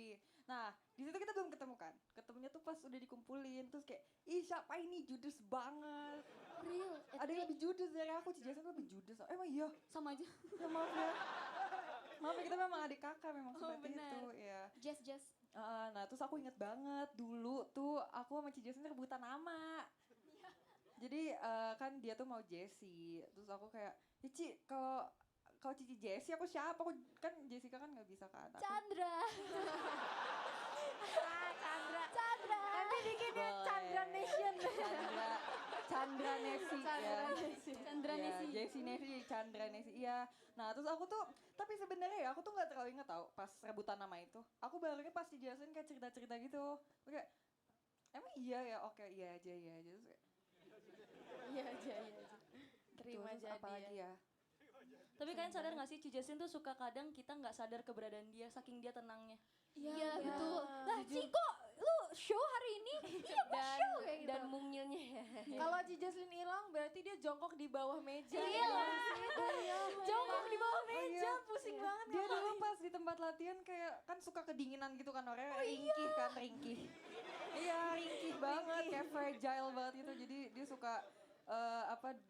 Nah, di situ kita belum ketemu kan. Ketemunya tuh pas udah dikumpulin terus kayak, ih siapa ini judes banget. Real. Ada yang lebih judes dari aku, Ci Jesslyn lebih judes. Emang iya? Sama aja. Ya maaf ya. Maaf ya kita memang adik kakak memang seperti benar. itu ya. Just. Nah terus aku inget banget dulu tuh aku sama Ci Jesslyn rebutan nama. Jadi kan dia tuh mau Jessie. Terus aku kayak, ya Ci kalau Cici Jessie aku siapa? Aku kan Jessica kan gak bisa kan. Chandra. Chandra. Nanti dikit dia Chandra Nation. Chandra Nesi ya. Chandra Iya, Nesi. Jessie Nesi, Chandra Nesi. Iya. Nah, terus aku tuh tapi sebenarnya ya aku tuh nggak terlalu inget tau pas rebutan nama itu. Aku barunya pas dijelasin kayak cerita-cerita gitu. Oke. Emang iya ya? Oke, iya aja. Terus kayak, Iya aja. Terima terus jadi apa lagi ya? Tapi kalian sadar gak sih Cijesin tuh suka kadang kita gak sadar keberadaan dia saking dia tenangnya. Iya betul. Lah Ci kok lu show hari ini? Iya gue show kayak gitu. Dan mungilnya ya. Kalau Ci Jesslyn hilang berarti dia jongkok di bawah meja. Iya. Jongkok di bawah meja, iya. pusing banget. Dia dulu pas di tempat latihan kayak kan suka kedinginan gitu kan orangnya ringkih. Iya, ringkih banget kayak fragile banget gitu. Jadi dia suka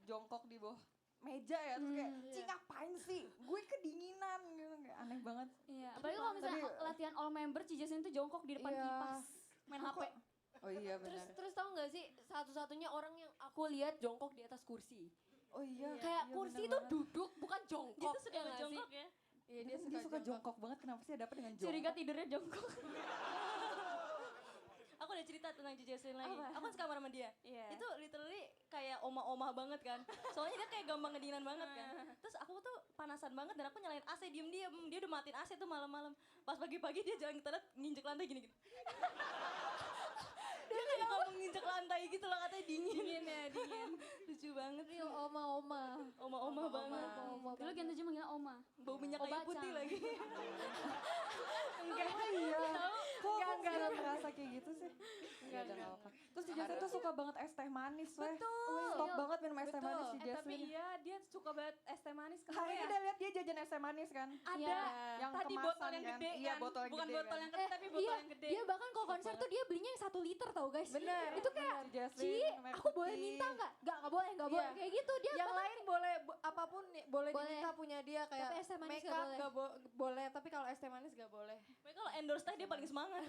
jongkok di bawah meja ya terus kayak Ci ngapain sih? Gue kedinginan gitu kayak aneh banget. Iya, apalagi kalau misalnya Tapi- latihan all member Cijesin tuh jongkok di depan Iya. kipas main HP. Oh iya benar. Terus tahu nggak sih satu-satunya orang yang aku lihat jongkok di atas kursi. Oh iya. Kayak iya, kursi benar itu banget. duduk bukan jongkok. Dia tuh suka ya nggak sih? jongkok ya. Iya, Dia suka jongkok banget. Kenapa sih ada apa dengan jongkok? Curiga tidurnya jongkok. Aku ada cerita tentang Cijesin lagi. Aku kan sekamar sama dia. Iya. Itu literally kayak oma-oma banget kan. Soalnya dia kayak gampang kedinginan banget kan. Terus aku tuh panasan banget dan aku nyalain AC diem-diem. Dia udah matiin AC tuh malam-malam. Pas pagi-pagi dia jalan ke toilet nginjek lantai gini-gini. Dia kayak ngomong nginjek lantai gitu loh katanya dingin. Dingin. Lucu banget. Real oma-oma. Oma-oma banget. Dulu Gen 7 manggilnya oma. Bau minyak kayu putih lagi. Enggak iya. Kok enggak merasa kayak gitu sih? Enggak ada apa. Terus si Jesslyn tuh suka banget es teh manis, weh. Stop banget minum es teh manis si Tapi Jesslyn. iya dia suka banget es teh manis. Hari ini udah lihat dia jajan es teh manis kan? Ada. Yang Tadi kemasan botol yang kan? gede Iya, kan. botol yang Bukan gede botol kan? yang kecil tapi botol yang gede. Dia bahkan kalau konser tuh dia belinya yang 1 liter tau guys. Bener. Itu kayak, Si Jesslyn, Ci merah aku boleh putih. minta nggak? Nggak boleh, nggak boleh. Iya. Kayak gitu dia. Yang lain boleh apapun boleh Boleh. diminta punya dia kayak Tapi es teh manis make nggak up boleh. nggak boleh, tapi kalau es teh manis nggak boleh. Mereka kalau endorse teh dia paling semangat.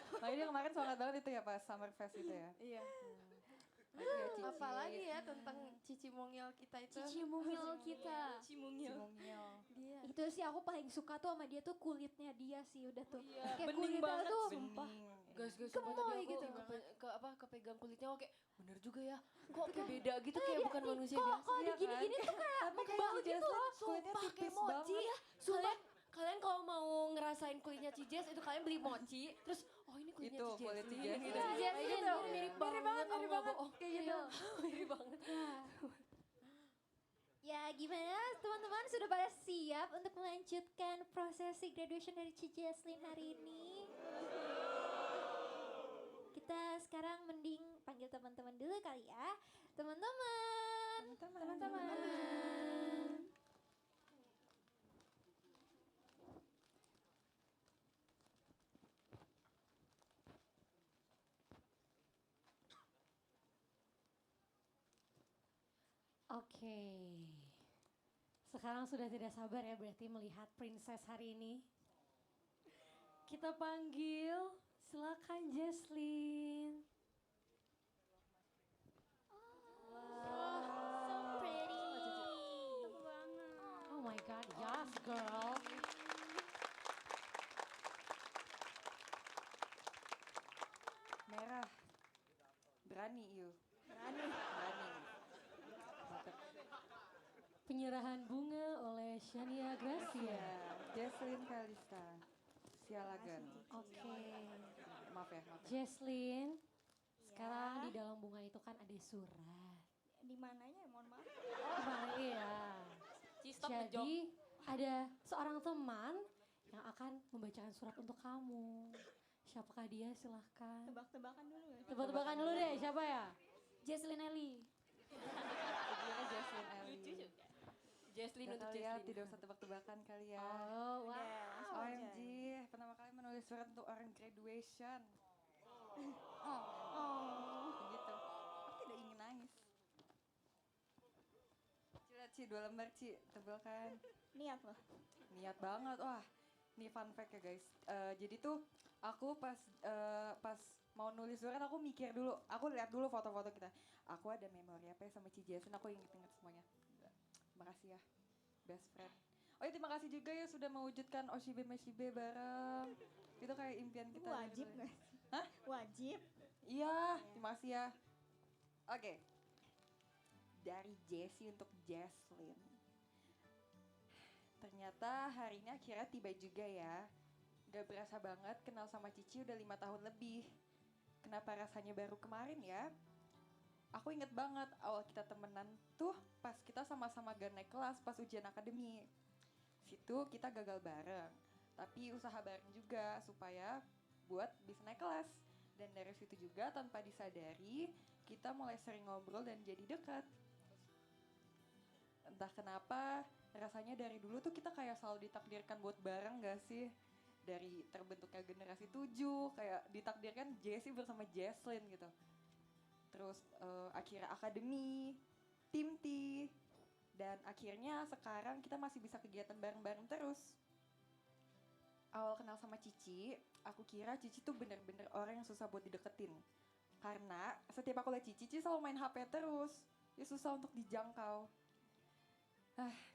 Makanya dia kemarin semangat banget itu ya pas Summer Fest itu ya. Iya. Iya, Cici. Apalagi ya tentang Cici Mungil kita itu. Cici mungil kita. Cimungil. Cimungil. Dia. Itu sih aku paling suka tuh sama dia tuh kulitnya dia sih udah tuh. Iya, Kayak bening kulitnya banget, tuh sumpah. Bening. Gak guys, sumpah tadi gemoy aku gitu. kepegang kulitnya kok kayak bener juga ya. Kok kayak beda gitu kayak bukan manusia biasa. Kalau Iya kan? digini-gini tuh kayak Tapi kayak mukbang si gitu Jesslyn loh. kulitnya Sumpah tipis kayak mochi. banget. Kalian kalau mau ngerasain kulitnya Cijes itu kalian beli mochi, terus oh ini kulitnya Itu, Cijes. kulit nih, Cijes. gitu. Iya, Kayak Jesslyn. gitu. Mirip banget, aku nggak bohong. Kayak gitu. Mirip banget. Ya gimana teman-teman sudah pada siap untuk melanjutkan prosesi graduation dari Cijeslin hari ini? Kita sekarang mending panggil teman-teman dulu kali ya. Teman-teman. Teman-teman. Oke. Sekarang sudah tidak sabar ya berarti melihat princess hari ini. Kita panggil, silakan Jesslyn. So pretty. Oh my god, yes girl. Merah. Berani you. Berani. Mantap. Penyerahan bunga oleh Shania Gracia. Ya, Jesslyn Kalista. Sialagan. Oke. Maaf ya. Jesslyn, sekarang di dalam bunga itu kan ada surat. Di mananya? Mohon maaf. Iya. Stop Jadi ada seorang teman yang akan membacakan surat untuk kamu. Siapakah dia? Silahkan. Tebak-tebakan dulu ya. Tebak-tebakan dulu deh, siapa ya? Jesslyn Ellie. Kira Jesslyn Ellie. Jesslyn Gak untuk kali ya, Jesslyn. tidak usah tebak-tebakan kali ya. Oh, wow. Langsung aja. OMG, pertama kali menulis surat untuk orang graduation. Begitu. Aku tidak ingin nangis. Lihat Ci, 2 lembar Ci, tebel kan? Niat loh. Niat banget, wah. Ini fun fact ya guys. Jadi tuh aku pas mau nulis surat aku mikir dulu, aku lihat dulu foto-foto kita. Aku ada memori apa ya sama Ci Jason, aku inget-inget semuanya. Makasih ya, best friend. Oh ya terima kasih juga ya sudah mewujudkan Oshibe Meshibe bareng. Itu kayak impian kita. Wajib gitu. gak sih? Hah? Wajib. Iya, terima kasih ya. Oke. Dari Jessie untuk Jesslyn. Ternyata hari ini akhirnya tiba juga ya. Gak berasa banget kenal sama Cici udah 5 tahun lebih. Kenapa rasanya baru kemarin ya? Aku inget banget awal kita temenan tuh pas kita sama-sama gak naik kelas pas ujian akademi. Situ kita gagal bareng. Tapi usaha bareng juga supaya buat bisa naik kelas. Dan dari situ juga tanpa disadari kita mulai sering ngobrol dan jadi dekat. Entah kenapa rasanya dari dulu tuh kita kayak selalu ditakdirkan buat bareng gak sih? Dari terbentuknya generasi 7 kayak ditakdirkan Jessie bersama Jesslyn gitu. Terus akhirnya akademi, tim T, dan akhirnya sekarang kita masih bisa kegiatan bareng-bareng terus. Awal kenal sama Cici, aku kira Cici tuh bener-bener orang yang susah buat dideketin. Karena setiap aku lihat Cici selalu main HP terus, ya susah untuk dijangkau.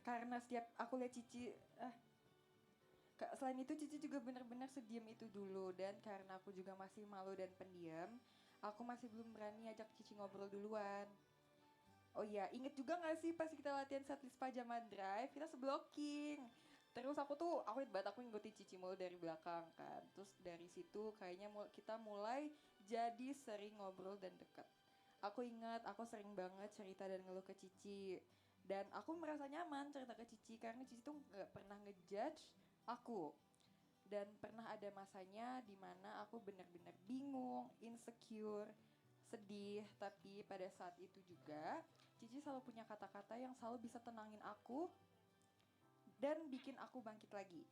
Karena setiap aku lihat Cici, selain itu Cici juga bener-bener sediam itu dulu. Dan karena aku juga masih malu dan pendiam, aku masih belum berani ajak Cici ngobrol duluan. Oh iya, inget juga gak sih pas kita latihan setlist pajama drive, kita seblocking. Terus aku inget banget aku ngikutin Cici mulu dari belakang kan. Terus dari situ kayaknya kita mulai jadi sering ngobrol dan dekat. Aku ingat aku sering banget cerita dan ngeluh ke Cici. Dan aku merasa nyaman cerita ke Cici karena Cici tuh gak pernah ngejudge aku. Dan pernah ada masanya dimana aku benar-benar bingung, insecure, sedih. Tapi pada saat itu juga Cici selalu punya kata-kata yang selalu bisa tenangin aku dan bikin aku bangkit lagi.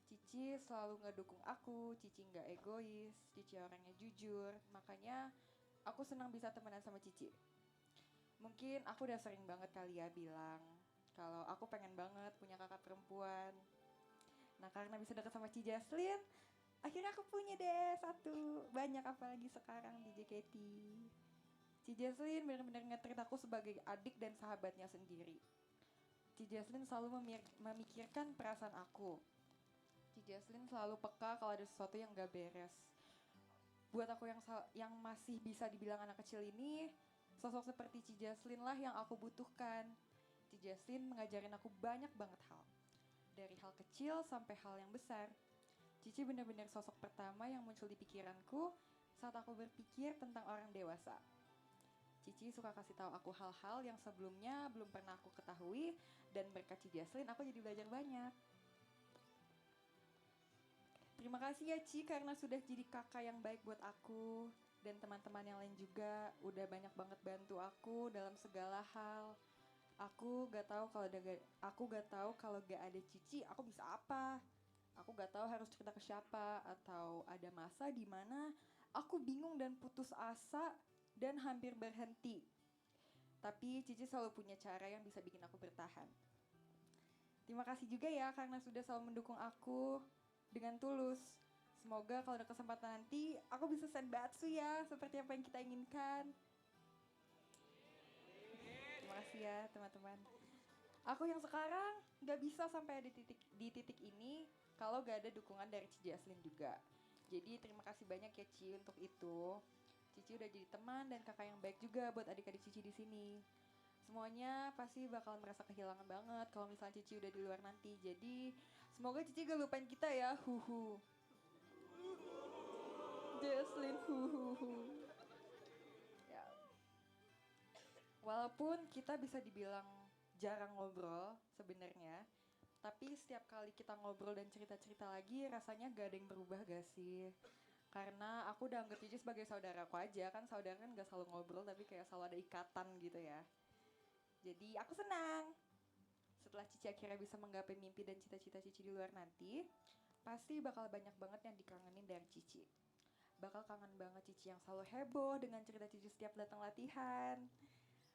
Cici selalu ngedukung aku, Cici gak egois, Cici orangnya jujur. Makanya aku senang bisa temenan sama Cici. Mungkin aku udah sering banget kali ya bilang kalau aku pengen banget punya kakak perempuan. Nah karena bisa deket sama Ci Jesslyn, akhirnya aku punya deh satu. Banyak apalagi sekarang di JKT. Ci Jesslyn benar-benar nge-treat aku sebagai adik dan sahabatnya sendiri. Ci Jesslyn selalu memikirkan perasaan aku. Ci Jesslyn selalu peka kalau ada sesuatu yang gak beres. Buat aku yang masih bisa dibilang anak kecil ini, sosok seperti Ci Jaslyn lah yang aku butuhkan. Ci Jaslyn mengajarin aku banyak banget hal. Dari hal kecil sampai hal yang besar. Cici benar-benar sosok pertama yang muncul di pikiranku saat aku berpikir tentang orang dewasa. Cici suka kasih tahu aku hal-hal yang sebelumnya belum pernah aku ketahui, dan berkat Ci Jaslyn aku jadi belajar banyak. Terima kasih ya Ci karena sudah jadi kakak yang baik buat aku, dan teman-teman yang lain juga udah banyak banget bantu aku dalam segala hal. Aku gak tahu kalau gak ada Cici aku bisa apa. Aku gak tahu harus cerita ke siapa, atau ada masa di mana aku bingung dan putus asa dan hampir berhenti. Tapi Cici selalu punya cara yang bisa bikin aku bertahan. Terima kasih juga ya karena sudah selalu mendukung aku dengan tulus. Semoga kalau ada kesempatan nanti aku bisa senbatsu ya seperti apa yang kita inginkan. Terima kasih ya teman-teman. Aku yang sekarang gak bisa sampai di titik ini kalau gak ada dukungan dari Ci Jaslyn juga. Jadi terima kasih banyak ya Ci untuk itu. Cici udah jadi teman dan kakak yang baik juga buat adik-adik Cici di sini. Semuanya pasti bakal merasa kehilangan banget kalau misalnya Cici udah di luar nanti. Jadi semoga Cici gak lupain kita ya. Huhu. Jaslyn huhu. Ya. Walaupun kita bisa dibilang jarang ngobrol sebenarnya, tapi setiap kali kita ngobrol dan cerita-cerita lagi rasanya gak ada yang berubah gak sih? Karena aku udah anggap Cici sebagai saudaraku aja, kan saudara kan gak selalu ngobrol tapi kayak selalu ada ikatan gitu ya. Jadi aku senang setelah Cici akhirnya bisa menggapai mimpi dan cita-cita Cici di luar nanti, pasti bakal banyak banget yang dikangenin dari Cici. Bakal kangen banget Cici yang selalu heboh dengan cerita Cici setiap datang latihan.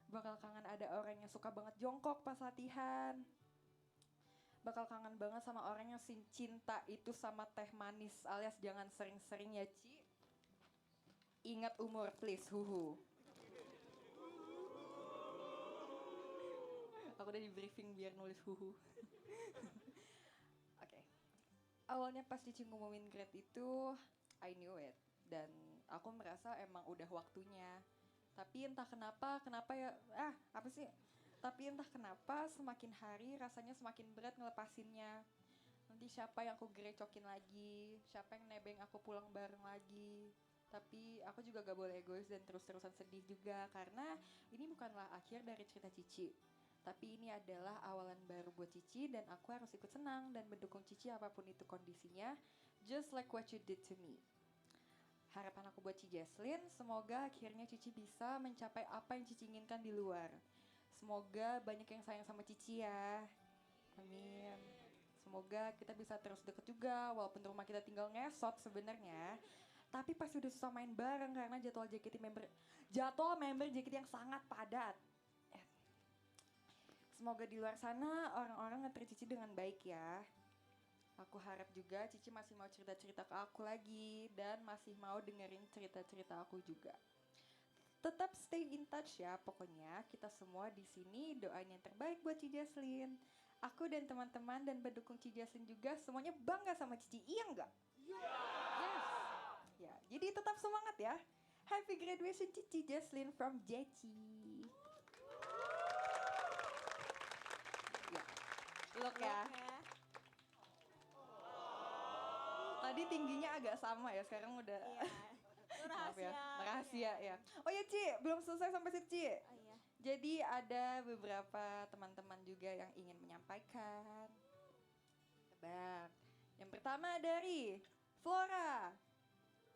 Bakal kangen ada orang yang suka banget jongkok pas latihan. Bakal kangen banget sama orang yang cinta itu sama teh manis, alias jangan sering-sering ya Ci. Ingat umur please, huhu. Aku udah di briefing biar nulis huhu. Oke. Awalnya pas Cici ngumumin grade itu, I knew it. Dan aku merasa emang udah waktunya. Tapi entah kenapa ya, apa sih? Tapi entah kenapa semakin hari rasanya semakin berat ngelepasinnya. Nanti siapa yang aku gerecokin lagi, siapa yang nebeng aku pulang bareng lagi. Tapi aku juga gak boleh egois dan terus-terusan sedih juga, karena ini bukanlah akhir dari cerita Cici. Tapi ini adalah awalan baru buat Cici, dan aku harus ikut senang dan mendukung Cici apapun itu kondisinya, just like what you did to me. Harapan aku buat Ci Jaslyn, semoga akhirnya Cici bisa mencapai apa yang Cici inginkan di luar. Semoga banyak yang sayang sama Cici ya. Amin. Semoga kita bisa terus deket juga, walaupun rumah kita tinggal ngesot sebenarnya. Tapi pasti udah susah main bareng karena jadwal member JKT yang sangat padat. Semoga di luar sana orang-orang nge-treat Cici dengan baik ya. Aku harap juga Cici masih mau cerita-cerita ke aku lagi dan masih mau dengerin cerita-cerita aku juga. Tetap stay in touch ya, pokoknya kita semua di sini doain yang terbaik buat Ci Jaslyn. Aku dan teman-teman dan pendukung Ci Jaslyn juga semuanya bangga sama Cici, iya enggak? Yes. Ya, jadi tetap semangat ya. Happy graduation Cici Jaslyn from Jeci. Ya, look ya. Tadi tingginya agak sama ya, sekarang udah. Itu Maaf rahasia. ya, rahasia ya. Oh ya Ci, belum selesai sampai situ Ci. Oh iya. Jadi ada beberapa teman-teman juga yang ingin menyampaikan. Sabar. Yang pertama dari Flora.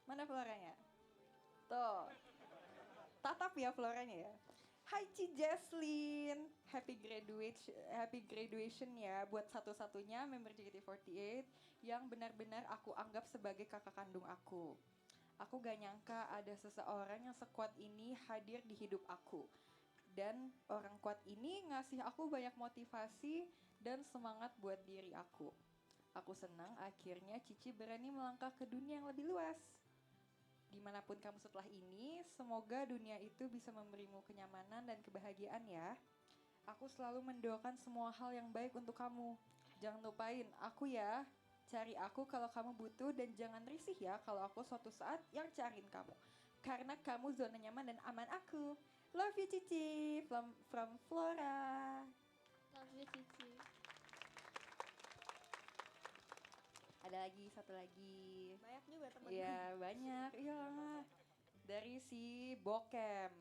Mana Floranya? Tuh. Tatap ya Floranya ya. Hai Ci Jaslyn, happy graduation ya buat satu-satunya member JKT48 yang benar-benar aku anggap sebagai kakak kandung aku. Aku gak nyangka ada seseorang yang sekuat ini hadir di hidup aku. Dan orang kuat ini ngasih aku banyak motivasi dan semangat buat diri aku. Aku senang akhirnya Cici berani melangkah ke dunia yang lebih luas. Dimanapun kamu setelah ini, semoga dunia itu bisa memberimu kenyamanan dan kebahagiaan ya. Aku selalu mendoakan semua hal yang baik untuk kamu. Jangan lupain aku ya. Cari aku kalau kamu butuh dan jangan risih ya kalau aku suatu saat yang cariin kamu. Karena kamu zona nyaman dan aman aku. Love you Cici from Flora. Love you Cici. Ada lagi satu lagi. Banyak juga temen. Iya banyak. Iya dari si Bokem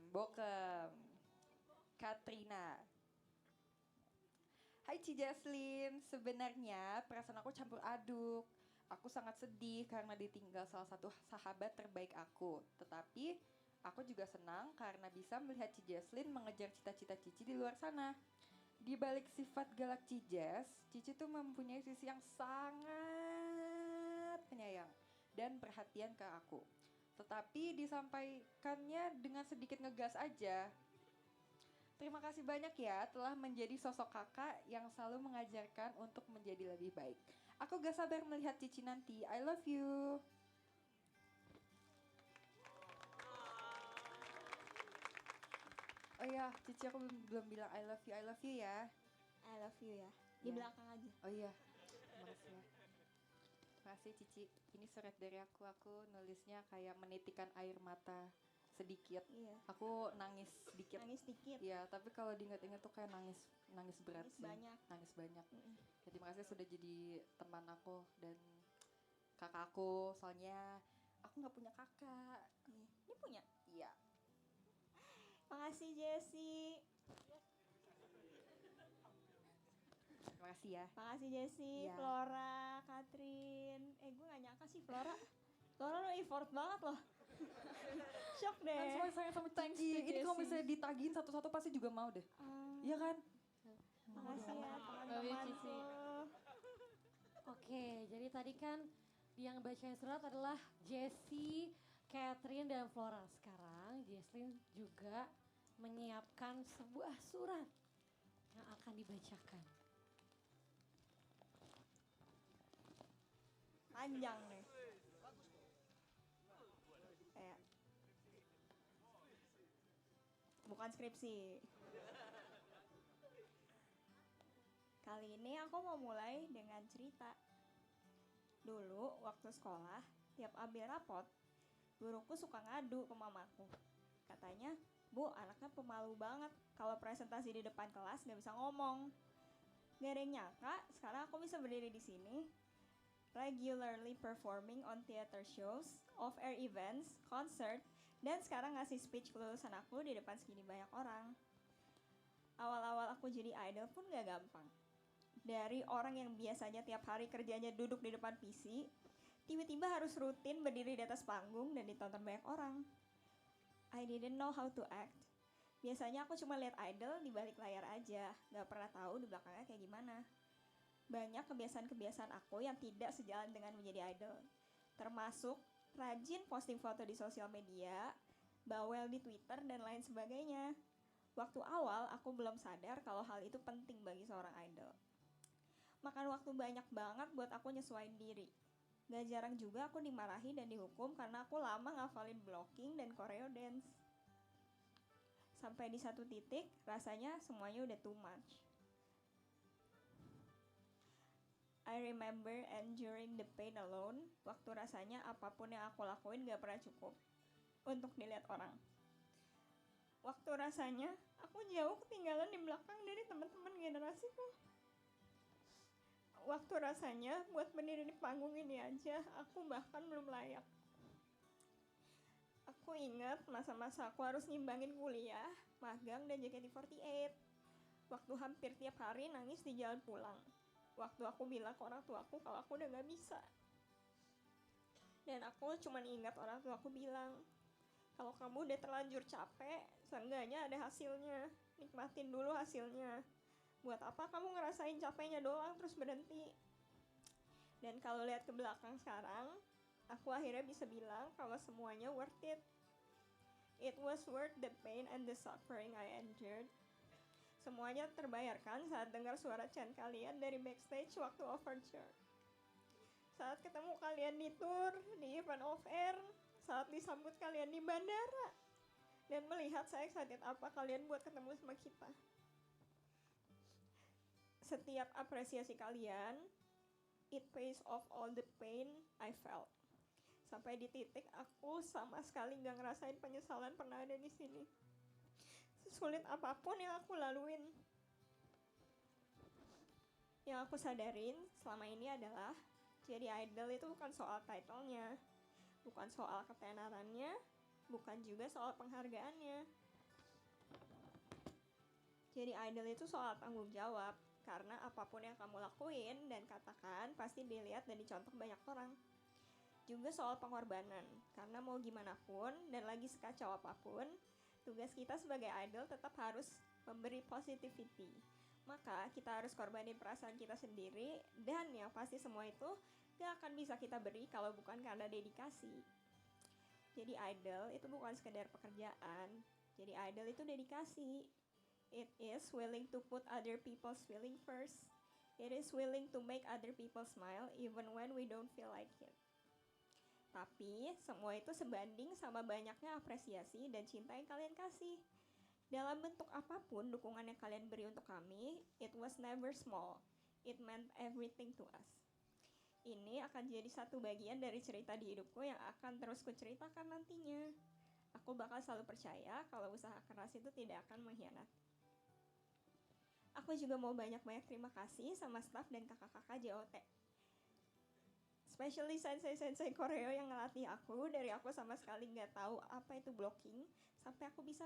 Katrina. Hai Ci Jaslyn, sebenarnya perasaan aku campur aduk. Aku sangat sedih karena ditinggal salah satu sahabat terbaik aku. Tetapi aku juga senang karena bisa melihat Ci Jaslyn mengejar cita-cita Cici di luar sana. Di balik sifat galak Cijes, Cici tuh mempunyai sisi yang sangat penyayang dan perhatian ke aku. Tetapi disampaikannya dengan sedikit ngegas aja. Terima kasih banyak ya telah menjadi sosok kakak yang selalu mengajarkan untuk menjadi lebih baik. Aku gak sabar melihat Cici nanti. I love you. Oh iya, Cici aku belum bilang I love you ya. I love you ya. Di Ya. belakang aja. Oh iya, makasih ya. Makasih Cici, ini surat dari aku nulisnya kayak menitikan air mata sedikit. Iya. Aku nangis sedikit. Nangis dikit. Iya, tapi kalau diingat-ingat tuh kayak nangis berat Nangis sih. banyak. Nangis banyak. Mm-mm. Ya, terima kasih sudah jadi teman aku dan kakak aku. Soalnya aku nggak punya kakak. Iya. Ini punya. Iya. Makasih Jessie. Terima kasih ya. Makasih Jessie, Iya. Flora, Katrin. Gue gak nyangka sih Flora. Flora lo effort banget loh. Shock deh. Kan soalnya sayang sama Cici. Ini kalau misalnya ditagihin satu-satu pasti juga mau deh. Iya kan? Makasih ya Love you, teman-teman. Cici. Oke, jadi tadi kan yang bacain surat adalah Jessie, Catherine, dan Flora. Sekarang Jesslyn juga menyiapkan sebuah surat yang akan dibacakan. Panjang nih. Kayak bukan skripsi. Kali ini aku mau mulai dengan cerita. Dulu waktu sekolah, tiap ambil rapot, guruku suka ngadu ke mamaku. Katanya, Bu, anaknya pemalu banget kalau presentasi di depan kelas gak bisa ngomong. Gak ada yang nyangka, sekarang aku bisa berdiri di sini regularly performing on theater shows, off-air events, concert, dan sekarang ngasih speech kelulusan aku di depan segini banyak orang. Awal-awal aku jadi idol pun gak gampang. Dari orang yang biasanya tiap hari kerjanya duduk di depan PC, tiba-tiba harus rutin berdiri di atas panggung dan ditonton banyak orang. I didn't know how to act. Biasanya aku cuma lihat idol di balik layar aja, gak pernah tahu di belakangnya kayak gimana. Banyak kebiasaan-kebiasaan aku yang tidak sejalan dengan menjadi idol. Termasuk rajin posting foto di sosial media, bawel di Twitter, dan lain sebagainya. Waktu awal aku belum sadar kalau hal itu penting bagi seorang idol. Makan waktu banyak banget buat aku nyesuaiin diri. Gak jarang juga aku dimarahi dan dihukum karena aku lama ngafalin blocking dan choreo dance. Sampai di satu titik rasanya semuanya udah too much. I remember enduring the pain alone, waktu rasanya apapun yang aku lakuin gak pernah cukup untuk dilihat orang. Waktu rasanya aku jauh ketinggalan di belakang dari teman-teman generasiku. Waktu rasanya buat berdiri di panggung ini aja aku bahkan belum layak. Aku ingat masa-masa aku harus ngimbangin kuliah, magang, dan JKT48. Waktu hampir tiap hari nangis di jalan pulang. Waktu aku bilang ke orang tuaku kalau aku udah gak bisa. Dan aku cuma ingat orang tuaku bilang, kalau kamu udah terlanjur capek, seenggaknya ada hasilnya. Nikmatin dulu hasilnya. Buat apa kamu ngerasain capeknya doang terus berhenti? Dan kalau lihat ke belakang sekarang, aku akhirnya bisa bilang kalau semuanya worth it. It was worth the pain and the suffering I endured. Semuanya terbayarkan saat dengar suara chant kalian dari backstage waktu overture. Saat ketemu kalian di tour, di event off-air, saat disambut kalian di bandara, dan melihat saya excited apa kalian buat ketemu sama kita. Setiap apresiasi kalian, It pays off all the pain I felt. Sampai di titik aku sama sekali gak ngerasain penyesalan pernah ada di sini. Sesulit apapun yang aku laluin. Yang aku sadarin selama ini adalah jadi idol itu bukan soal title-nya, bukan soal ketenarannya, bukan juga soal penghargaannya. Jadi idol itu soal tanggung jawab, karena apapun yang kamu lakuin dan katakan pasti dilihat dan dicontoh banyak orang. Juga soal pengorbanan, karena mau gimana pun dan lagi sekacau apapun, tugas kita sebagai idol tetap harus memberi positivity. Maka kita harus korbanin perasaan kita sendiri, dan yang pasti semua itu gak akan bisa kita beri kalau bukan karena dedikasi. Jadi idol itu bukan sekedar pekerjaan, jadi idol itu dedikasi. It is willing to put other people's feeling first. It is willing to make other people smile even when we don't feel like it. Tapi semua itu sebanding sama banyaknya apresiasi dan cinta yang kalian kasih. Dalam bentuk apapun dukungan yang kalian beri untuk kami, it was never small. It meant everything to us. Ini akan jadi satu bagian dari cerita di hidupku yang akan terus kuceritakan nantinya. Aku bakal selalu percaya kalau usaha keras itu tidak akan mengkhianati. Aku juga mau banyak-banyak terima kasih sama staff dan kakak-kakak JOT. Especially sensei-sensei koreo yang ngelatih aku dari aku sama sekali nggak tahu apa itu blocking sampai aku bisa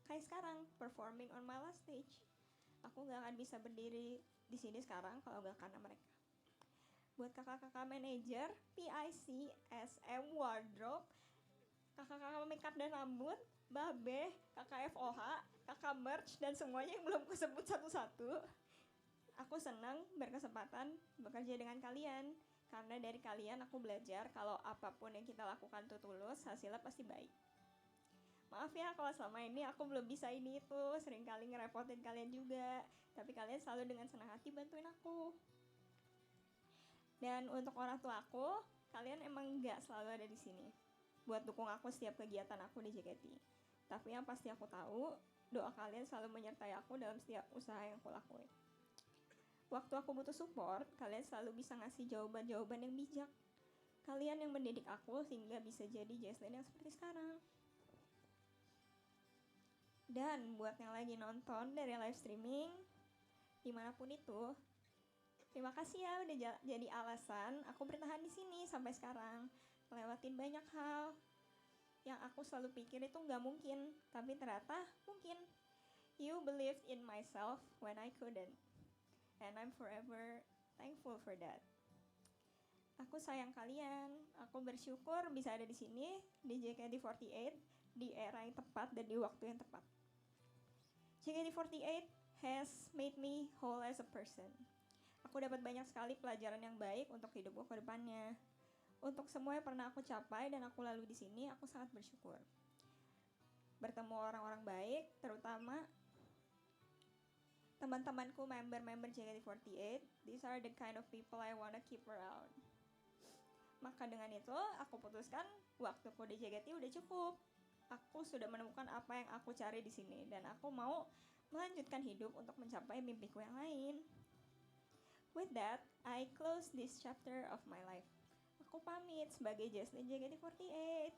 kayak sekarang performing on my last stage. Aku nggak akan bisa berdiri di sini sekarang kalau nggak karena mereka. Buat kakak-kakak manajer, PIC, SM, wardrobe, kakak-kakak makeup dan rambut, babe, kakak FOH, kakak merch dan semuanya yang belum kusebut satu-satu. Aku senang berkesempatan bekerja dengan kalian. Karena dari kalian aku belajar kalau apapun yang kita lakukan tuh tulus, hasilnya pasti baik. Maaf ya kalau selama ini aku belum bisa ini itu, sering kali ngerepotin kalian juga. Tapi kalian selalu dengan senang hati bantuin aku. Dan untuk orang tua aku, kalian emang gak selalu ada di sini buat dukung aku setiap kegiatan aku di JKT. Tapi yang pasti aku tahu, doa kalian selalu menyertai aku dalam setiap usaha yang aku lakuin. Waktu aku butuh support, kalian selalu bisa ngasih jawaban-jawaban yang bijak. Kalian yang mendidik aku sehingga bisa jadi Jesslyn yang seperti sekarang. Dan buat yang lagi nonton dari live streaming, dimanapun itu, terima kasih ya udah jadi alasan aku bertahan di sini sampai sekarang. Melewatin banyak hal yang aku selalu pikir itu gak mungkin, tapi ternyata mungkin. You believed in myself when I couldn't. And I'm forever thankful for that. Aku sayang kalian. Aku bersyukur bisa ada di sini di JKT48 di era yang tepat dan di waktu yang tepat. JKT48 has made me whole as a person. Aku dapat banyak sekali pelajaran yang baik untuk hidupku ke depannya. Untuk semua yang pernah aku capai dan aku lalui di sini, aku sangat bersyukur. Bertemu orang-orang baik, terutama teman-temanku, member-member JKT48, these are the kind of people I wanna keep around. Maka dengan itu, aku putuskan waktuku di JKT udah cukup. Aku sudah menemukan apa yang aku cari di sini, dan aku mau melanjutkan hidup untuk mencapai mimpiku yang lain. With that, I close this chapter of my life. Aku pamit sebagai Jesslyn JKT48.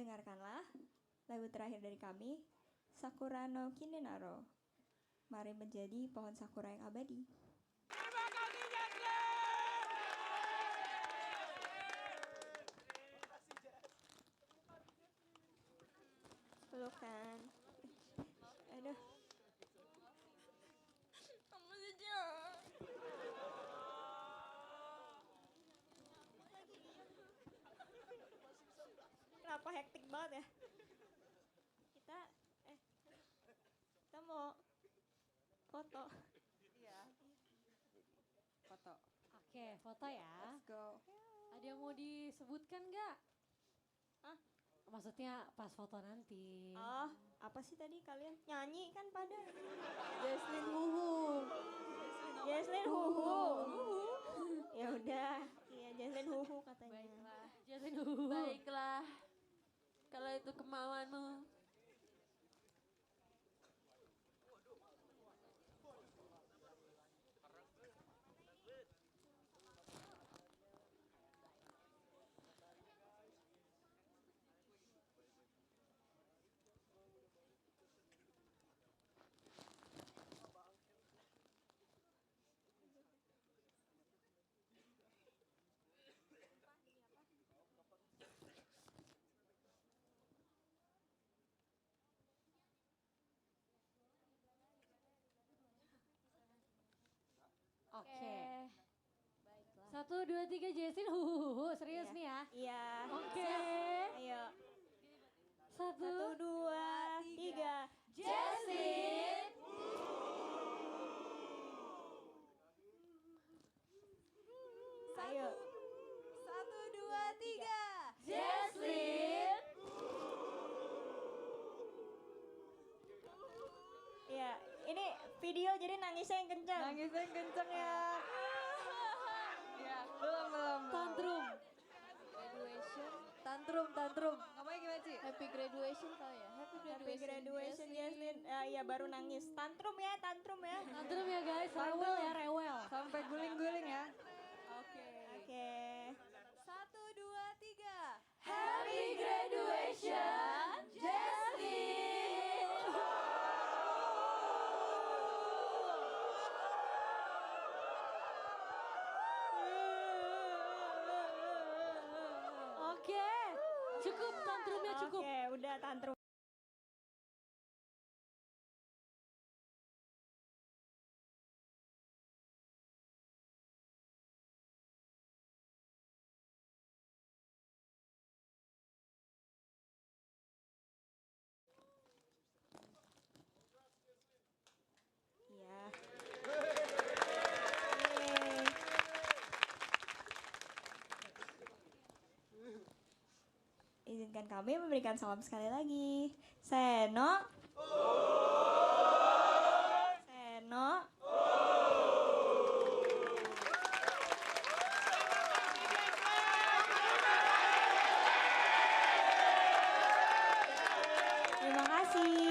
Dengarkanlah lagu terakhir dari kami, Sakura no Kinenaro. Mari menjadi pohon sakura yang abadi. Terima kasih Jesslyn. Pelukan. Aduh. Kamu sejak. Kenapa hektik banget ya? Kita mau foto. Iya. Foto. Oke, foto ya. Let's go. Ada yang mau disebutkan nggak? Maksudnya pas foto nanti. Oh, apa sih tadi kalian nyanyi kan pada? Jesslyn Huhu. Jesslyn Huhu. Ya udah, iya Jesslyn Huhu katanya. Baiklah. Jesslyn Baiklah. Kalau itu kemauanmu. Oke. 1, 2, 3 Jesslyn huhuhu. Serius Iya. nih ya? Iya. Oke. Ayo. 1, 1, 2, 3. Jesslyn. Ayo. 1, 2, 3. Jesslyn. Iya, ini video jadi nangisnya yang kencang. Nangisnya kenceng ya. Ya, belum. Tantrum. Graduation. Tantrum. Ngomongnya gimana, Ci? Happy graduation kali ya? Happy Happy graduation Jesslyn. Iya baru nangis. Tantrum ya. Tantrum ya guys, rewel ya, rewel. Sampai guling-guling ya. Oke. Oke. 1, 2, 3. Happy graduation, Jesslyn. Oke. Cukup tantrumnya cukup. Oke, udah tantrum. Iya. Yeay. Izinkan kami memberikan salam sekali lagi. Seno. Seno. Terima kasih.